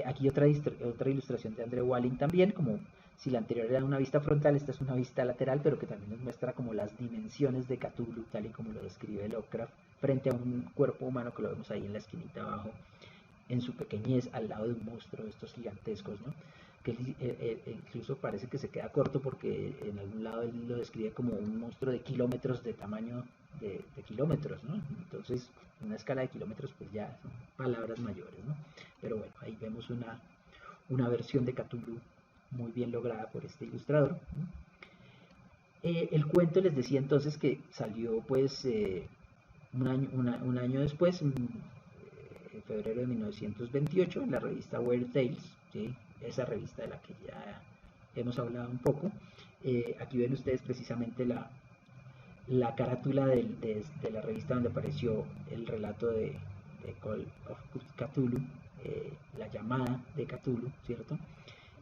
Aquí otra ilustración de Andrew Walling también, como si la anterior era una vista frontal, esta es una vista lateral, pero que también nos muestra como las dimensiones de Cthulhu, tal y como lo describe Lovecraft, frente a un cuerpo humano que lo vemos ahí en la esquinita abajo, en su pequeñez, al lado de un monstruo de estos gigantescos, ¿no? Que incluso parece que se queda corto porque en algún lado él lo describe como un monstruo de kilómetros de tamaño de kilómetros, ¿no? Entonces, en una escala de kilómetros, pues ya son palabras mayores, ¿no? Pero bueno, ahí vemos una versión de Cthulhu muy bien lograda por este ilustrador, ¿no? El cuento les decía entonces que salió pues un año después, en febrero de 1928, en la revista Weird Tales, ¿sí? Esa revista de la que ya hemos hablado un poco. Aquí ven ustedes precisamente la carátula de la revista donde apareció el relato de Call of Cthulhu, la llamada de Cthulhu, ¿cierto?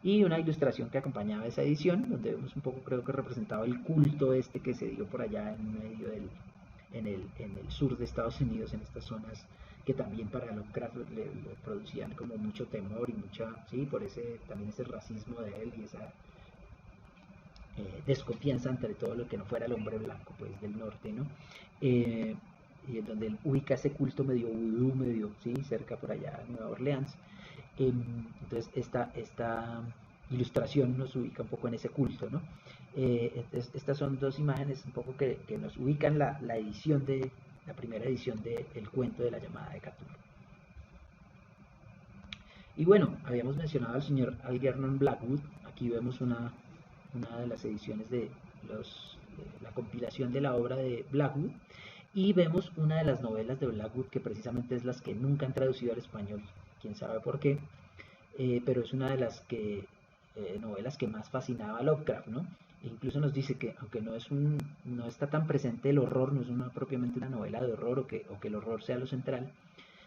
Y una ilustración que acompañaba esa edición, donde vemos un poco, creo que representaba el culto este que se dio por allá en medio en el sur de Estados Unidos, en estas zonas que también para Lovecraft le producían como mucho temor y mucha, sí, por también ese racismo de él y esa desconfianza ante todo lo que no fuera el hombre blanco, pues, del norte, ¿no? Y en donde él ubica ese culto medio vudú, medio, sí, cerca por allá de Nueva Orleans. Entonces, esta ilustración nos ubica un poco en ese culto, ¿no? Entonces, estas son dos imágenes un poco que nos ubican la primera edición del cuento de la llamada de Cthulhu. Y bueno, habíamos mencionado al señor Algernon Blackwood. Aquí vemos una de las ediciones de la compilación de la obra de Blackwood, y vemos una de las novelas de Blackwood que precisamente es las que nunca han traducido al español, quién sabe por qué, pero es una de las novelas que más fascinaba a Lovecraft, ¿no? E incluso nos dice que aunque no está tan presente el horror, no es propiamente una novela de horror o que el horror sea lo central,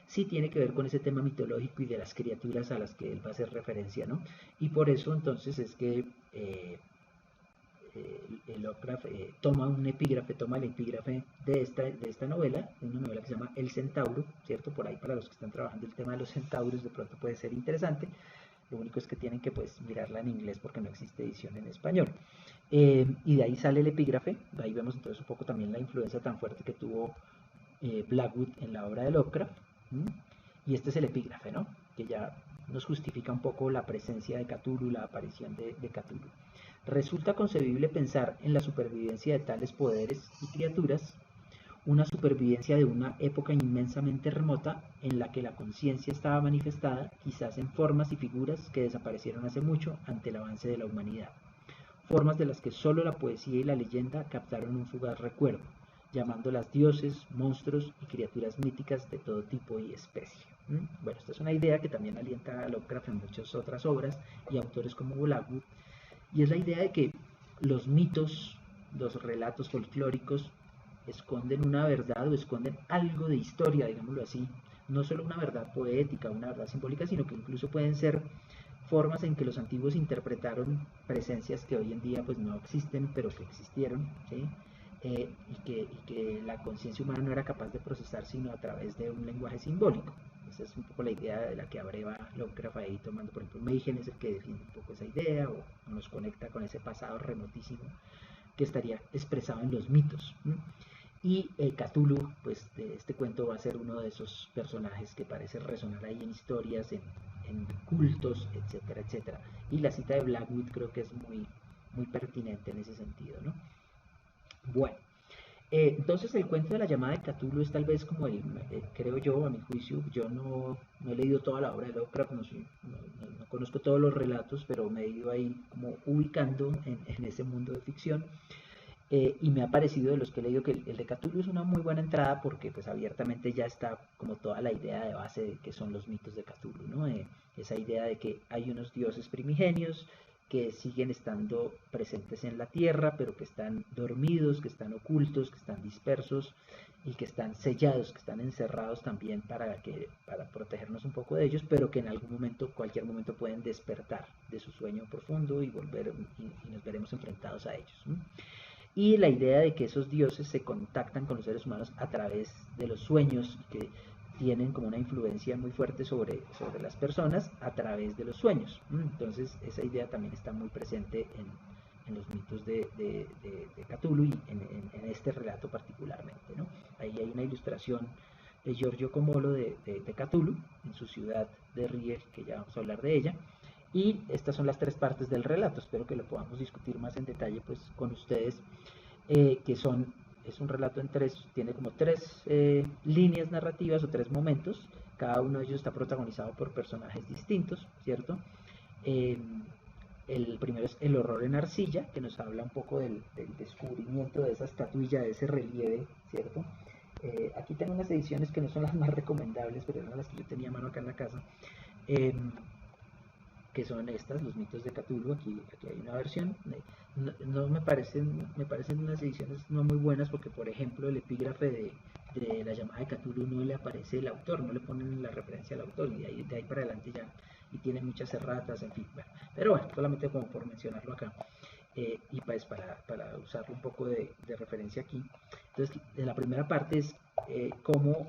sí tiene que ver con ese tema mitológico y de las criaturas a las que él va a hacer referencia, ¿no? Y por eso entonces es que Lovecraft toma el epígrafe de esta novela, una novela que se llama El Centauro, ¿cierto? Por ahí para los que están trabajando el tema de los centauros de pronto puede ser interesante. Lo único es que tienen que pues mirarla en inglés porque no existe edición en español. Y de ahí sale el epígrafe, de ahí vemos entonces un poco también la influencia tan fuerte que tuvo Blackwood en la obra de Lovecraft. Y este es el epígrafe, ¿no? Que ya nos justifica un poco la presencia de Cthulhu, la aparición de Cthulhu. Resulta concebible pensar en la supervivencia de tales poderes y criaturas, una supervivencia de una época inmensamente remota en la que la conciencia estaba manifestada, quizás en formas y figuras que desaparecieron hace mucho ante el avance de la humanidad, formas de las que solo la poesía y la leyenda captaron un fugaz recuerdo, llamándolas dioses, monstruos y criaturas míticas de todo tipo y especie. Bueno, esta es una idea que también alienta a Lovecraft en muchas otras obras y autores como Blackwood, y es la idea de que los mitos, los relatos folclóricos esconden una verdad o esconden algo de historia, digámoslo así, no solo una verdad poética, una verdad simbólica, sino que incluso pueden ser formas en que los antiguos interpretaron presencias que hoy en día pues no existen, pero que existieron, ¿sí? Y que la conciencia humana no era capaz de procesar sino a través de un lenguaje simbólico. Esa es un poco la idea de la que abreva Lovecraft ahí, tomando por ejemplo Mayhem, es el que define un poco esa idea o nos conecta con ese pasado remotísimo que estaría expresado en los mitos. Y Cthulhu, pues de este cuento va a ser uno de esos personajes que parece resonar ahí en historias, en cultos, etcétera, etcétera. Y la cita de Blackwood creo que es muy, muy pertinente en ese sentido, ¿no? Bueno, entonces el cuento de la llamada de Cthulhu es tal vez como creo yo, a mi juicio, yo no he leído toda la obra de Lovecraft, no conozco todos los relatos, pero me he ido ahí como ubicando en ese mundo de ficción. Y me ha parecido de los que he leído que el de Cthulhu es una muy buena entrada porque pues abiertamente ya está como toda la idea de base de que son los mitos de Cthulhu, ¿no? Esa idea de que hay unos dioses primigenios que siguen estando presentes en la tierra, pero que están dormidos, que están ocultos, que están dispersos y que están sellados, que están encerrados también para protegernos un poco de ellos, pero que en algún momento, cualquier momento pueden despertar de su sueño profundo y volver y nos veremos enfrentados a ellos, ¿no? Y la idea de que esos dioses se contactan con los seres humanos a través de los sueños, que tienen como una influencia muy fuerte sobre las personas a través de los sueños. Entonces esa idea también está muy presente en los mitos de Cthulhu y en este relato particularmente, ¿no? Ahí hay una ilustración de Giorgio Comolo de Cthulhu en su ciudad de Rie, que ya vamos a hablar de ella. Y estas son las tres partes del relato, espero que lo podamos discutir más en detalle pues con ustedes, es un relato tiene como tres líneas narrativas o tres momentos, cada uno de ellos está protagonizado por personajes distintos, ¿cierto? El primero es el horror en arcilla, que nos habla un poco del descubrimiento de esa estatuilla, de ese relieve, ¿cierto? Aquí tengo unas ediciones que no son las más recomendables, pero eran las que yo tenía a mano acá en la casa. Que son estas, los mitos de Cthulhu. Aquí hay una versión, no me parecen unas ediciones no muy buenas porque por ejemplo el epígrafe de la llamada de Cthulhu no le aparece el autor, no le ponen la referencia al autor y de ahí para adelante ya, y tiene muchas erratas, en fin, bueno, pero bueno, solamente como por mencionarlo acá. y pues para usarlo un poco de referencia aquí. Entonces, la primera parte es cómo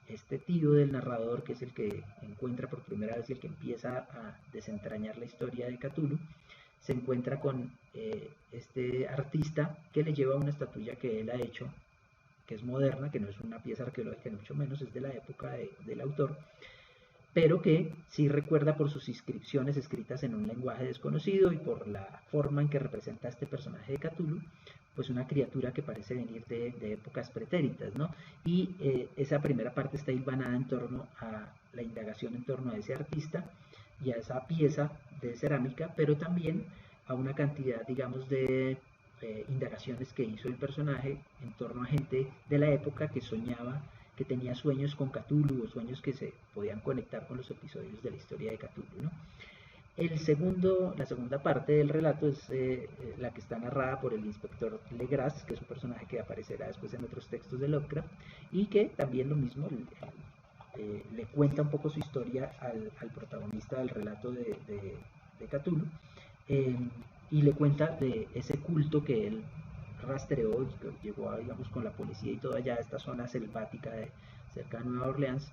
este tío del narrador, que es el que encuentra por primera vez y el que empieza a desentrañar la historia de Cthulhu, se encuentra con este artista que le lleva una estatuilla que él ha hecho, que es moderna, que no es una pieza arqueológica ni mucho menos, es de la época del autor, pero que sí recuerda por sus inscripciones escritas en un lenguaje desconocido y por la forma en que representa a este personaje de Cthulhu, pues una criatura que parece venir de épocas pretéritas, ¿no? Y esa primera parte está hilvanada en torno a la indagación en torno a ese artista y a esa pieza de cerámica, pero también a una cantidad, digamos, de indagaciones que hizo el personaje en torno a gente de la época que soñaba, que tenía sueños con Cthulhu o sueños que se podían conectar con los episodios de la historia de Cthulhu, ¿no? La segunda parte del relato es la que está narrada por el inspector Legras, que es un personaje que aparecerá después en otros textos de Lovecraft, y que también lo mismo le cuenta un poco su historia al protagonista del relato de Cthulhu, eh, y le cuenta de ese culto que él rastreó y que llegó a, digamos, con la policía y todo allá a esta zona selvática cerca de Nueva Orleans,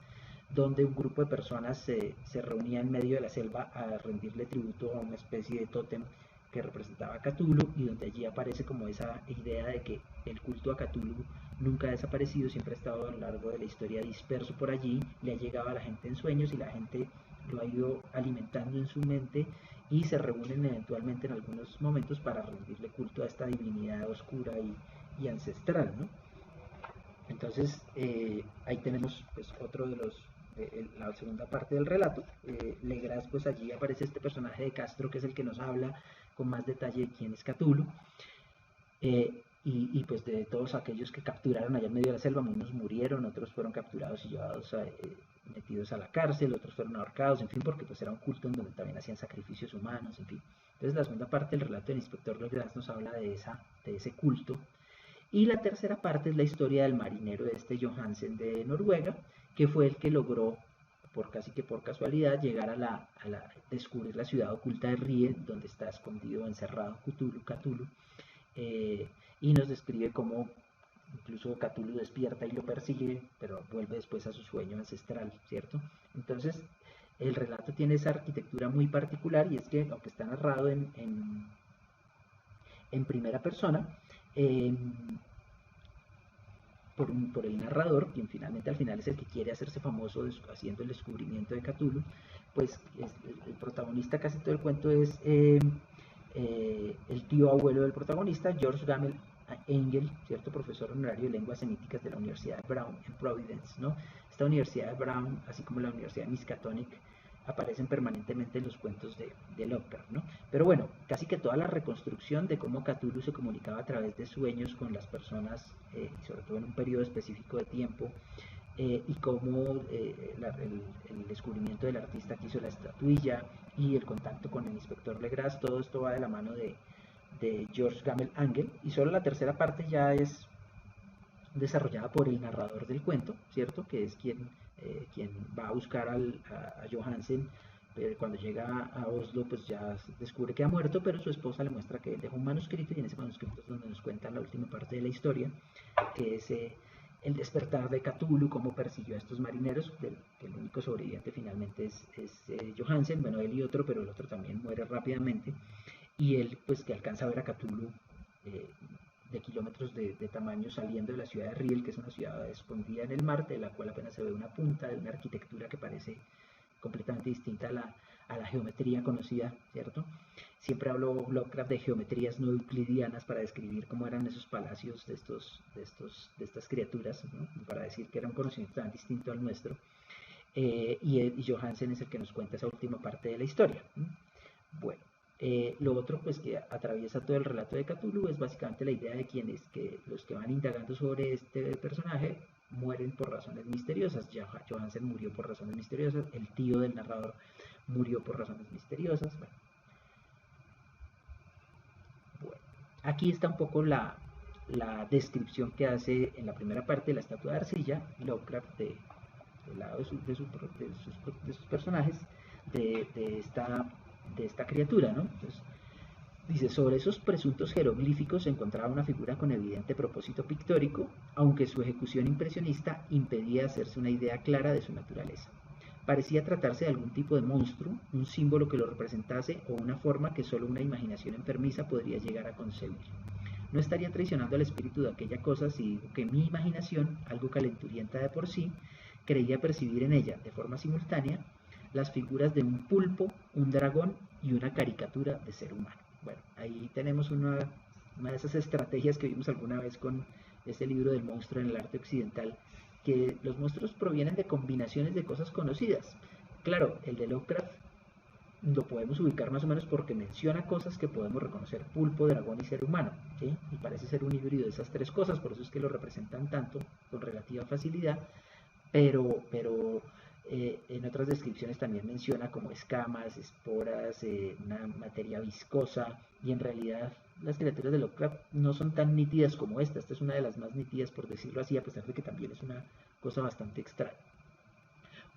donde un grupo de personas se reunía en medio de la selva a rendirle tributo a una especie de tótem que representaba a Cthulhu, y donde allí aparece como esa idea de que el culto a Cthulhu nunca ha desaparecido, siempre ha estado a lo largo de la historia disperso por allí, le ha llegado a la gente en sueños y la gente lo ha ido alimentando en su mente y se reúnen eventualmente en algunos momentos para rendirle culto a esta divinidad oscura y ancestral, ¿no? Entonces ahí tenemos pues otro de la segunda parte del relato. Legras, pues allí aparece este personaje de Castro, que es el que nos habla con más detalle de quién es Cthulhu, y pues de todos aquellos que capturaron allá en medio de la selva. Unos murieron, otros fueron capturados y llevados metidos a la cárcel, otros fueron ahorcados, en fin, porque pues era un culto en donde también hacían sacrificios humanos, en fin. Entonces la segunda parte del relato del inspector Legras nos habla de ese culto. Y la tercera parte es la historia del marinero Johansen de Noruega, que fue el que logró, casi que por casualidad, llegar a descubrir la ciudad oculta de Rie, donde está escondido, encerrado Cthulhu, y nos describe cómo incluso Cthulhu despierta y lo persigue, pero vuelve después a su sueño ancestral, ¿cierto? Entonces, el relato tiene esa arquitectura muy particular, y es que, aunque está narrado en primera persona, eh, por el narrador, quien finalmente al final es el que quiere hacerse famoso haciendo el descubrimiento de Cthulhu, pues el protagonista, casi todo el cuento es el tío abuelo del protagonista, George Gamel Engel, cierto, profesor honorario de lenguas semíticas de la Universidad de Brown en Providence, ¿no? Esta Universidad de Brown, así como la Universidad de Miskatonic, aparecen permanentemente en los cuentos de Lovecraft, ¿no? Pero bueno, casi que toda la reconstrucción de cómo Cthulhu se comunicaba a través de sueños con las personas, y sobre todo en un periodo específico de tiempo, y cómo el descubrimiento del artista que hizo la estatuilla y el contacto con el inspector Legras, todo esto va de la mano de George Gamel Angel, y solo la tercera parte ya es desarrollada por el narrador del cuento, ¿cierto? Que es quien va a buscar a Johansen. Cuando llega a Oslo, pues ya descubre que ha muerto, pero su esposa le muestra que él dejó un manuscrito, y en ese manuscrito es donde nos cuenta la última parte de la historia, que es el despertar de Cthulhu, cómo persiguió a estos marineros, que el único sobreviviente finalmente es Johansen, bueno, él y otro, pero el otro también muere rápidamente, y él pues que alcanza a ver a Cthulhu de kilómetros de tamaño saliendo de la ciudad de Riel, que es una ciudad escondida en el mar, de la cual apenas se ve una punta, de una arquitectura que parece completamente distinta a la geometría conocida, ¿cierto? Siempre habló Lovecraft de geometrías no euclidianas para describir cómo eran esos palacios de estas criaturas, ¿no? Para decir que era un conocimiento tan distinto al nuestro. Y Johansen es el que nos cuenta esa última parte de la historia, ¿no? Bueno, lo otro pues que atraviesa todo el relato de Cthulhu es básicamente la idea de que los que van indagando sobre este personaje mueren por razones misteriosas. Johansen murió por razones misteriosas, el tío del narrador murió por razones misteriosas. Bueno, aquí está un poco la descripción que hace en la primera parte de la estatua de arcilla Lovecraft del lado de sus personajes, de esta criatura, ¿no? Entonces, Dice, sobre esos presuntos jeroglíficos se encontraba una figura con evidente propósito pictórico, aunque su ejecución impresionista impedía hacerse una idea clara de su naturaleza. Parecía tratarse de algún tipo de monstruo, un símbolo que lo representase o una forma que solo una imaginación enfermiza podría llegar a concebir. No estaría traicionando al espíritu de aquella cosa si digo que mi imaginación, algo calenturienta de por sí, creía percibir en ella, de forma simultánea, las figuras de un pulpo, un dragón y una caricatura de ser humano. Bueno, ahí tenemos una de esas estrategias que vimos alguna vez con ese libro del monstruo en el arte occidental, que los monstruos provienen de combinaciones de cosas conocidas. Claro, el de Lovecraft lo podemos ubicar más o menos porque menciona cosas que podemos reconocer: pulpo, dragón y ser humano, ¿sí? Y parece ser un híbrido de esas tres cosas, por eso es que lo representan tanto con relativa facilidad, pero en otras descripciones también menciona como escamas, esporas, una materia viscosa, y en realidad las criaturas de Lovecraft no son tan nítidas como esta es una de las más nítidas, por decirlo así, a pesar de que también es una cosa bastante extraña.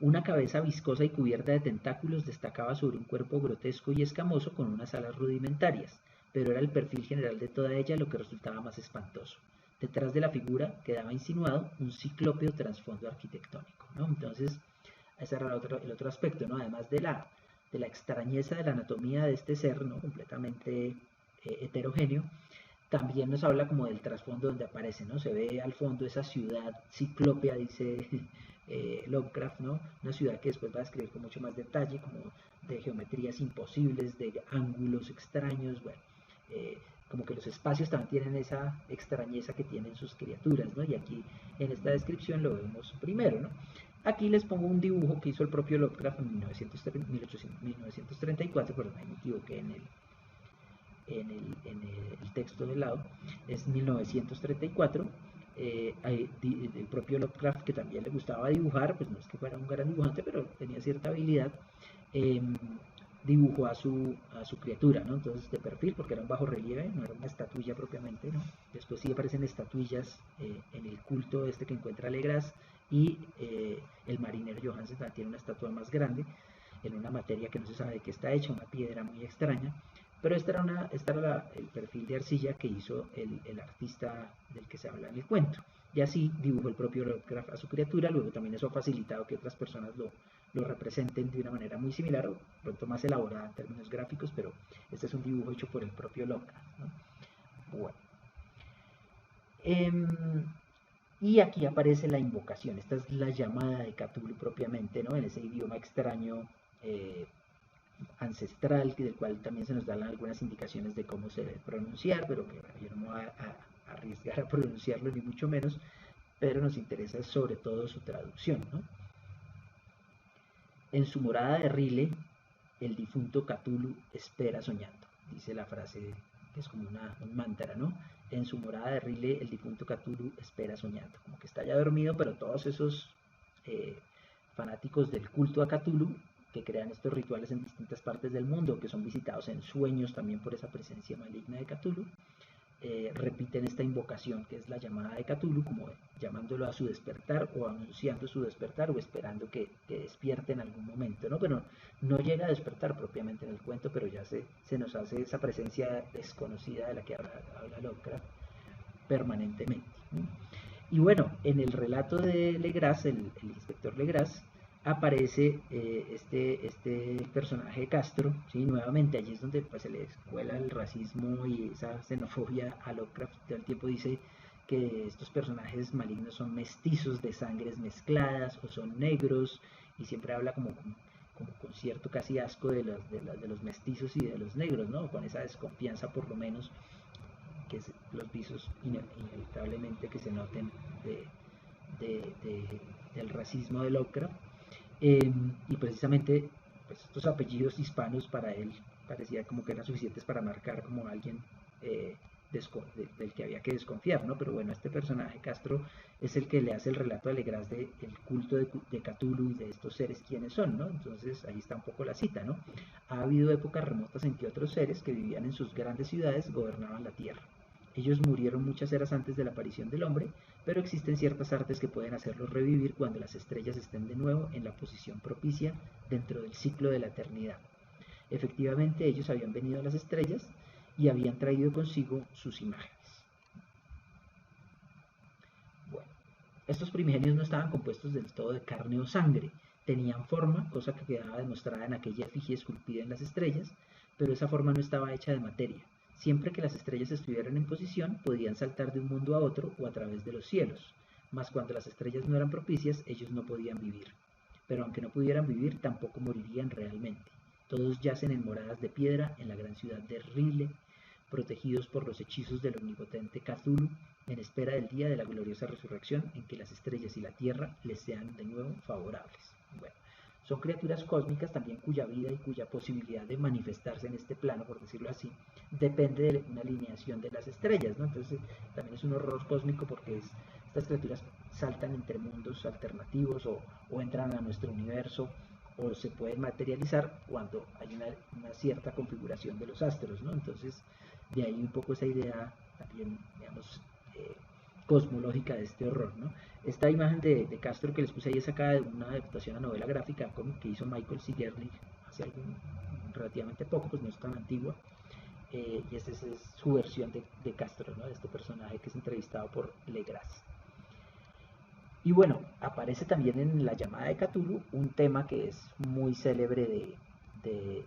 Una cabeza viscosa y cubierta de tentáculos destacaba sobre un cuerpo grotesco y escamoso con unas alas rudimentarias, pero era el perfil general de toda ella lo que resultaba más espantoso. Detrás de la figura quedaba insinuado un ciclópeo trasfondo arquitectónico, ¿no? Entonces, ese era el otro aspecto, ¿no? Además de la extrañeza de la anatomía de este ser, ¿no? Completamente heterogéneo, también nos habla como del trasfondo donde aparece, ¿no? Se ve al fondo esa ciudad ciclópea, dice Lovecraft, ¿no? Una ciudad que después va a describir con mucho más detalle, como de geometrías imposibles, de ángulos extraños, bueno, como que los espacios también tienen esa extrañeza que tienen sus criaturas, ¿no? Y aquí en esta descripción lo vemos primero, ¿no? Aquí les pongo un dibujo que hizo el propio Lovecraft en 1934, perdón, ahí me equivoqué en el texto de lado, es 1934. El propio Lovecraft, que también le gustaba dibujar, pues no es que fuera un gran dibujante, pero tenía cierta habilidad, eh, dibujó a su criatura, ¿no? Entonces de perfil, porque era un bajo relieve, no era una estatuilla propiamente, ¿no? Después sí aparecen estatuillas en el culto este que encuentra Legras, y el Mariner Johansen también tiene una estatua más grande, en una materia que no se sabe de qué está hecha, una piedra muy extraña. Pero este era el perfil de arcilla que hizo el artista del que se habla en el cuento. Y así dibujó el propio Lovecraft a su criatura. Luego también eso ha facilitado que otras personas lo representen de una manera muy similar, o pronto más elaborada en términos gráficos, pero este es un dibujo hecho por el propio Lovecraft, ¿no? Bueno. Y aquí aparece la invocación. Esta es la llamada de Cthulhu propiamente, ¿no? En ese idioma extraño, ancestral, del cual también se nos dan algunas indicaciones de cómo se debe pronunciar, pero que bueno, yo no me voy a arriesgar a pronunciarlo ni mucho menos, pero nos interesa sobre todo su traducción, ¿no? En su morada de Rile, el difunto Cthulhu espera soñando, dice la frase, que es como un mantra, ¿no? En su morada de Rile, el difunto Cthulhu espera soñando, como que está ya dormido, pero todos esos fanáticos del culto a Cthulhu, que crean estos rituales en distintas partes del mundo, que son visitados en sueños también por esa presencia maligna de Cthulhu, repiten esta invocación, que es la llamada de Cthulhu, como llamándolo a su despertar, o anunciando su despertar, o esperando que despierte en algún momento, ¿no? Pero no llega a despertar propiamente en el cuento, pero ya se nos hace esa presencia desconocida de la que habla Lovecraft permanentemente, ¿no? Y bueno, en el relato de Legras, el inspector Legras, aparece este personaje Castro, ¿sí? Nuevamente allí es donde pues, se le escuela el racismo y esa xenofobia a Lovecraft. Todo el tiempo dice que estos personajes malignos son mestizos de sangres mezcladas o son negros, y siempre habla como con cierto casi asco de los mestizos y de los negros, ¿no? Con esa desconfianza por lo menos, que es los visos inevitablemente que se noten del racismo de Lovecraft. Y precisamente pues, estos apellidos hispanos para él parecía como que eran suficientes para marcar como alguien del que había que desconfiar, ¿no? Pero bueno, este personaje Castro es el que le hace el relato a Legras del culto de Cthulhu y de estos seres quiénes son, ¿no? Entonces ahí está un poco la cita, ¿no? Ha habido épocas remotas en que otros seres que vivían en sus grandes ciudades gobernaban la tierra. Ellos murieron muchas eras antes de la aparición del hombre, pero existen ciertas artes que pueden hacerlos revivir cuando las estrellas estén de nuevo en la posición propicia dentro del ciclo de la eternidad. Efectivamente, ellos habían venido a las estrellas y habían traído consigo sus imágenes. Bueno, estos primigenios no estaban compuestos del todo de carne o sangre, tenían forma, cosa que quedaba demostrada en aquella efigie esculpida en las estrellas, pero esa forma no estaba hecha de materia. Siempre que las estrellas estuvieran en posición, podían saltar de un mundo a otro o a través de los cielos, mas cuando las estrellas no eran propicias, ellos no podían vivir. Pero aunque no pudieran vivir, tampoco morirían realmente. Todos yacen en moradas de piedra en la gran ciudad de Rile, protegidos por los hechizos del omnipotente Cthulhu, en espera del día de la gloriosa resurrección en que las estrellas y la tierra les sean de nuevo favorables. Bueno, son criaturas cósmicas también cuya vida y cuya posibilidad de manifestarse en este plano, por decirlo así, depende de una alineación de las estrellas, ¿no? Entonces también es un horror cósmico porque estas criaturas saltan entre mundos alternativos o entran a nuestro universo o se pueden materializar cuando hay una cierta configuración de los astros, ¿no? Entonces de ahí un poco esa idea también, digamos, cosmológica de este horror, ¿no? Esta imagen de Castro que les puse ahí es sacada de una adaptación a novela gráfica que hizo Michael Sigerlich hace relativamente poco, pues no es tan antigua, y esta es su versión de Castro, ¿no? De este personaje que es entrevistado por Legras. Y bueno, aparece también en La llamada de Cthulhu un tema que es muy célebre de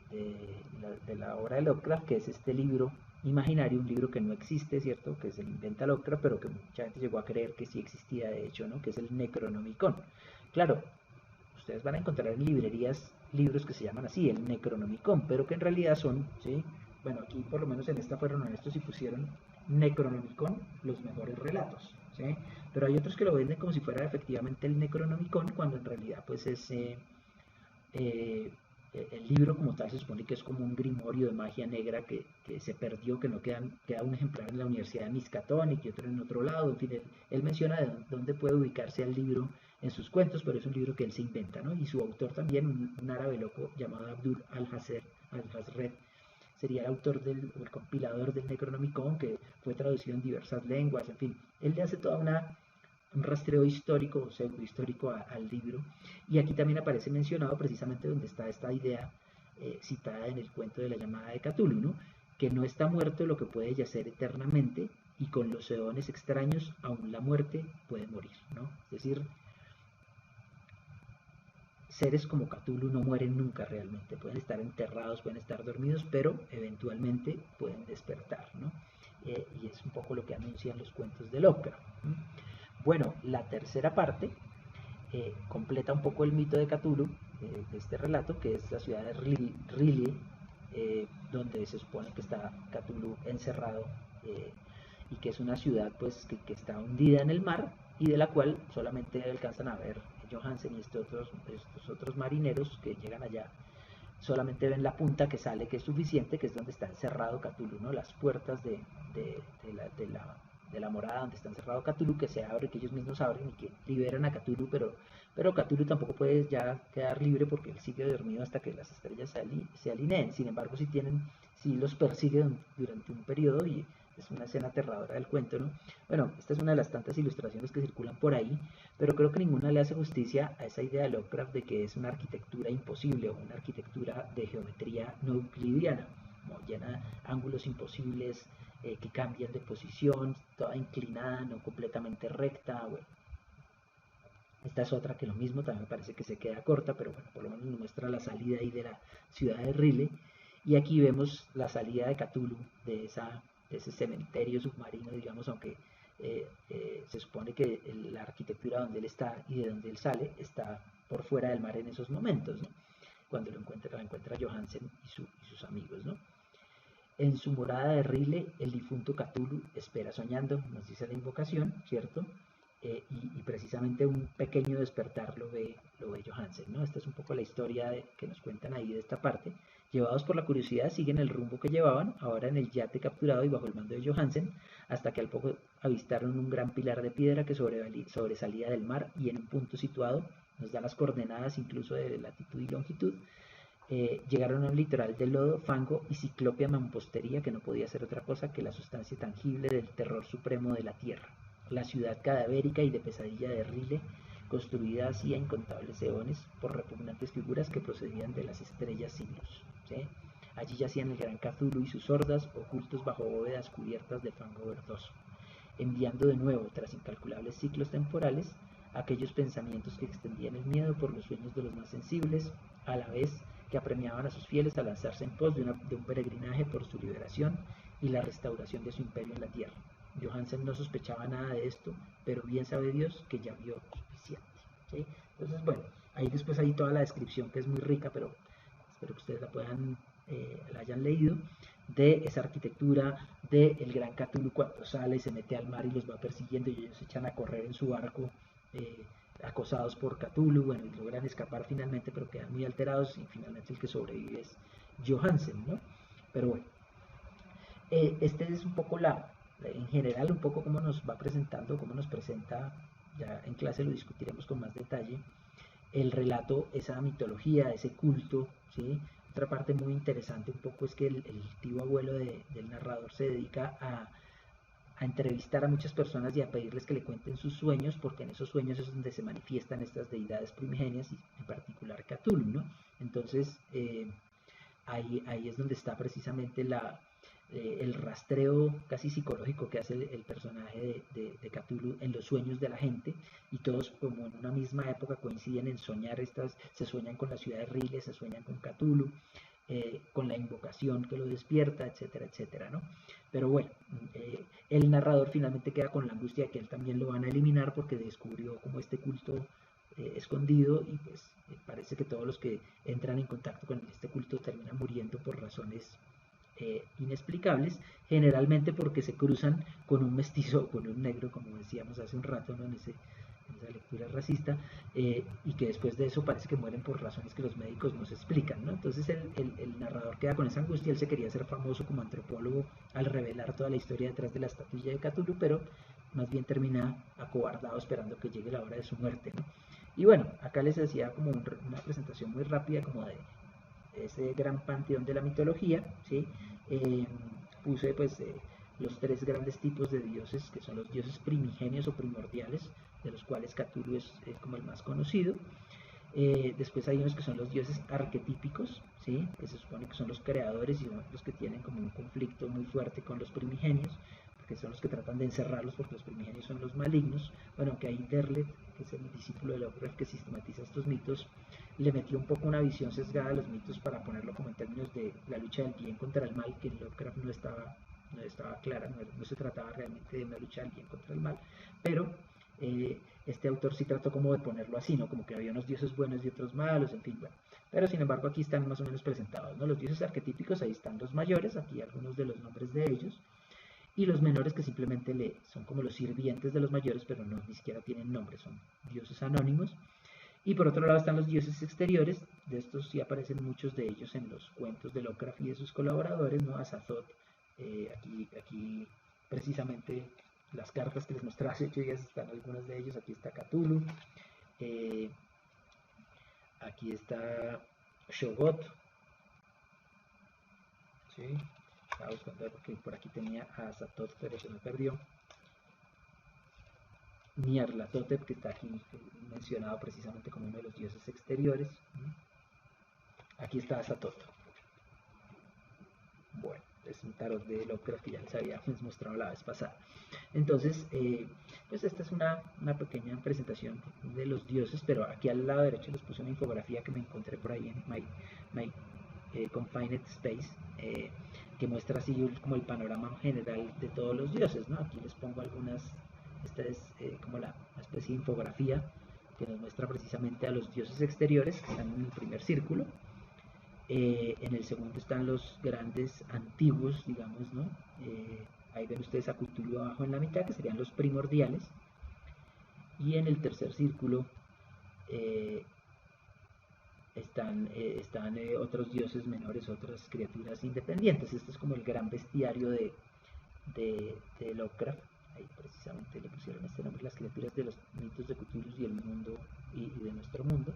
la obra de Lovecraft, que es este libro imaginario, un libro que no existe, ¿cierto? Que se inventa Lovecraft, pero que mucha gente llegó a creer que sí existía de hecho, ¿no? Que es el Necronomicon. Claro, ustedes van a encontrar en librerías libros que se llaman así, el Necronomicon, pero que en realidad son, ¿sí? Bueno, aquí por lo menos en esta fueron honestos y pusieron Necronomicon, los mejores relatos, ¿sí? Pero hay otros que lo venden como si fuera efectivamente el Necronomicon, cuando en realidad pues es el libro como tal se supone que es como un grimorio de magia negra que se perdió, que no queda un ejemplar en la Universidad de Miskatonic y otro en otro lado. En fin, él menciona de dónde puede ubicarse el libro en sus cuentos, pero es un libro que él se inventa, ¿no? Y su autor también, un árabe loco llamado Abdul al-Hazred, sería el autor el compilador del Necronomicon, que fue traducido en diversas lenguas. En fin, él le hace toda un rastreo histórico o pseudohistórico al libro, y aquí también aparece mencionado precisamente donde está esta idea citada en el cuento de La llamada de Cthulhu, ¿no? Que no está muerto lo que puede yacer eternamente, y con los eones extraños aún la muerte puede morir, ¿no? Es decir, seres como Cthulhu no mueren nunca realmente, pueden estar enterrados, pueden estar dormidos, pero eventualmente pueden despertar, ¿no? Y es un poco lo que anuncian los cuentos de Lovecraft, ¿no? Bueno, la tercera parte completa un poco el mito de Cthulhu, de este relato, que es la ciudad de Rile, donde se supone que está Cthulhu encerrado, y que es una ciudad pues que está hundida en el mar y de la cual solamente alcanzan a ver Johansen y estos otros marineros que llegan allá. Solamente ven la punta que sale, que es suficiente, que es donde está encerrado Cthulhu, ¿no? Las puertas de la morada donde está encerrado Cthulhu, que se abre, que ellos mismos abren y que liberan a Cthulhu, pero Cthulhu tampoco puede ya quedar libre porque él sigue dormido hasta que las estrellas se alineen. Sin embargo, si los persigue durante un periodo, y es una escena aterradora del cuento, ¿no? Bueno, esta es una de las tantas ilustraciones que circulan por ahí, pero creo que ninguna le hace justicia a esa idea de Lovecraft de que es una arquitectura imposible o una arquitectura de geometría no euclidiana, ¿no? Llena de ángulos imposibles, que cambian de posición, toda inclinada, no completamente recta. Bueno, esta es otra que lo mismo, también me parece que se queda corta, pero bueno, por lo menos nos muestra la salida ahí de la ciudad de Rile, y aquí vemos la salida de Cthulhu de ese cementerio submarino, digamos, aunque se supone que la arquitectura donde él está y de donde él sale está por fuera del mar en esos momentos, ¿no? Cuando lo encuentra Johansen y sus amigos, ¿no? En su morada de Rile, el difunto Cthulhu espera soñando, nos dice la invocación, ¿cierto? Y precisamente un pequeño despertar lo ve Johansen, ¿no? Esta es un poco la historia que nos cuentan ahí de esta parte. Llevados por la curiosidad, siguen el rumbo que llevaban, ahora en el yate capturado y bajo el mando de Johansen, hasta que al poco avistaron un gran pilar de piedra que sobresalía del mar, y en un punto situado, nos da las coordenadas incluso de latitud y longitud. Llegaron a un litoral de lodo, fango y ciclópea mampostería que no podía ser otra cosa que la sustancia tangible del terror supremo de la tierra. La ciudad cadavérica y de pesadilla de Rile, construida hacía incontables eones por repugnantes figuras que procedían de las estrellas sin luz, ¿sí? Allí yacían el gran Cthulhu y sus hordas, ocultos bajo bóvedas cubiertas de fango verdoso, enviando de nuevo, tras incalculables ciclos temporales, aquellos pensamientos que extendían el miedo por los sueños de los más sensibles, a la vez que apremiaban a sus fieles a lanzarse en pos de un peregrinaje por su liberación y la restauración de su imperio en la tierra. Johansen no sospechaba nada de esto, pero bien sabe Dios que ya vio suficiente. ¿Sí? Entonces, bueno, ahí después hay toda la descripción que es muy rica, pero espero que ustedes la hayan leído, de esa arquitectura del gran Cthulhu cuando sale y se mete al mar y los va persiguiendo y ellos se echan a correr en su barco, acosados por Cthulhu, bueno, y logran escapar finalmente, pero quedan muy alterados y finalmente el que sobrevive es Johansen, ¿no? Pero bueno, este es un poco en general, un poco cómo nos va presentando, cómo nos presenta, ya en clase lo discutiremos con más detalle, el relato, esa mitología, ese culto, ¿sí? Otra parte muy interesante un poco es que el tío abuelo del narrador se dedica a entrevistar a muchas personas y a pedirles que le cuenten sus sueños, porque en esos sueños es donde se manifiestan estas deidades primigenias y en particular Cthulhu, ¿no? Entonces, ahí es donde está precisamente el rastreo casi psicológico que hace el personaje de Cthulhu en los sueños de la gente, y todos como en una misma época coinciden en soñar se sueñan con la ciudad de Riles, se sueñan con Cthulhu, con la invocación que lo despierta, etcétera, etcétera, ¿no? Pero bueno, el narrador finalmente queda con la angustia de que él también lo van a eliminar porque descubrió como este culto escondido, y pues parece que todos los que entran en contacto con este culto terminan muriendo por razones inexplicables, generalmente porque se cruzan con un mestizo o con un negro, como decíamos hace un rato, ¿no? en esa lectura racista, y que después de eso parece que mueren por razones que los médicos no se explican, ¿no? Entonces el narrador queda con esa angustia. Él se quería hacer famoso como antropólogo al revelar toda la historia detrás de la estatuilla de Cthulhu, pero más bien termina acobardado esperando que llegue la hora de su muerte, ¿no? Y bueno, acá les decía como una presentación muy rápida como de ese gran panteón de la mitología, ¿sí? Puse pues los tres grandes tipos de dioses, que son los dioses primigenios o primordiales, de los cuales Cthulhu es como el más conocido. Después hay unos que son los dioses arquetípicos, ¿sí? Que se supone que son los creadores y son los que tienen como un conflicto muy fuerte con los primigenios, porque son los que tratan de encerrarlos porque los primigenios son los malignos. Bueno, aunque ahí Derlet, que es el discípulo de Lovecraft que sistematiza estos mitos, le metió un poco una visión sesgada a los mitos para ponerlo como en términos de la lucha del bien contra el mal, que en Lovecraft no estaba clara, no se trataba realmente de una lucha del bien contra el mal, pero este autor sí trató como de ponerlo así, ¿no? Como que había unos dioses buenos y otros malos, en fin, bueno. Pero sin embargo aquí están más o menos presentados, ¿no? Los dioses arquetípicos, ahí están los mayores, aquí algunos de los nombres de ellos, y los menores que simplemente son como los sirvientes de los mayores, pero no, ni siquiera tienen nombre, son dioses anónimos. Y por otro lado están los dioses exteriores, de estos sí aparecen muchos de ellos en los cuentos de Lovecraft y de sus colaboradores, ¿no? Azathoth, aquí precisamente las cartas que les mostré hace 8 días están algunas de ellos. Aquí está Cthulhu, aquí está Shoggoth, ¿sí? Estaba buscando porque por aquí tenía a Azathoth, pero se me perdió. Nyarlathotep, que está aquí mencionado precisamente como uno de los dioses exteriores. Aquí está Azathoth. Bueno, es un tarot de Lovecraft que ya les había mostrado la vez pasada. Entonces, pues esta es una pequeña presentación de los dioses, pero aquí al lado derecho les puse una infografía que me encontré por ahí en My Confined Space, que muestra así como el panorama general de todos los dioses, ¿no? Aquí les pongo algunas, esta es como una especie de infografía que nos muestra precisamente a los dioses exteriores que están en el primer círculo. En el segundo están los grandes antiguos, digamos, ¿no? Ahí ven ustedes a Cthulhu abajo en la mitad, que serían los primordiales. Y en el tercer círculo están otros dioses menores, otras criaturas independientes. Este es como el gran bestiario de Lovecraft. Ahí precisamente le pusieron este nombre, las criaturas de los mitos de Cthulhu y el mundo y de nuestro mundo.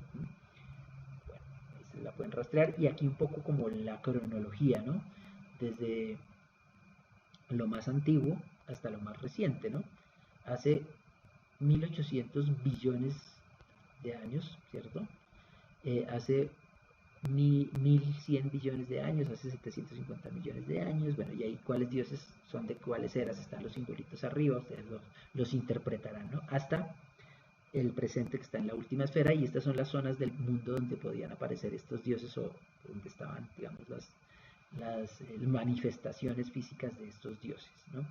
Bueno, ahí se la pueden rastrear. Y aquí un poco como la cronología, ¿no? Desde lo más antiguo hasta lo más reciente, ¿no? Hace 1800 billones de años, ¿cierto? Hace 1100 billones de años, hace 750 millones de años. Bueno, y ahí cuáles dioses son de cuáles eras, están los simbolitos arriba, ustedes los interpretarán, ¿no? Hasta el presente que está en la última esfera, y estas son las zonas del mundo donde podían aparecer estos dioses o donde estaban, digamos, las manifestaciones físicas de estos dioses, ¿no?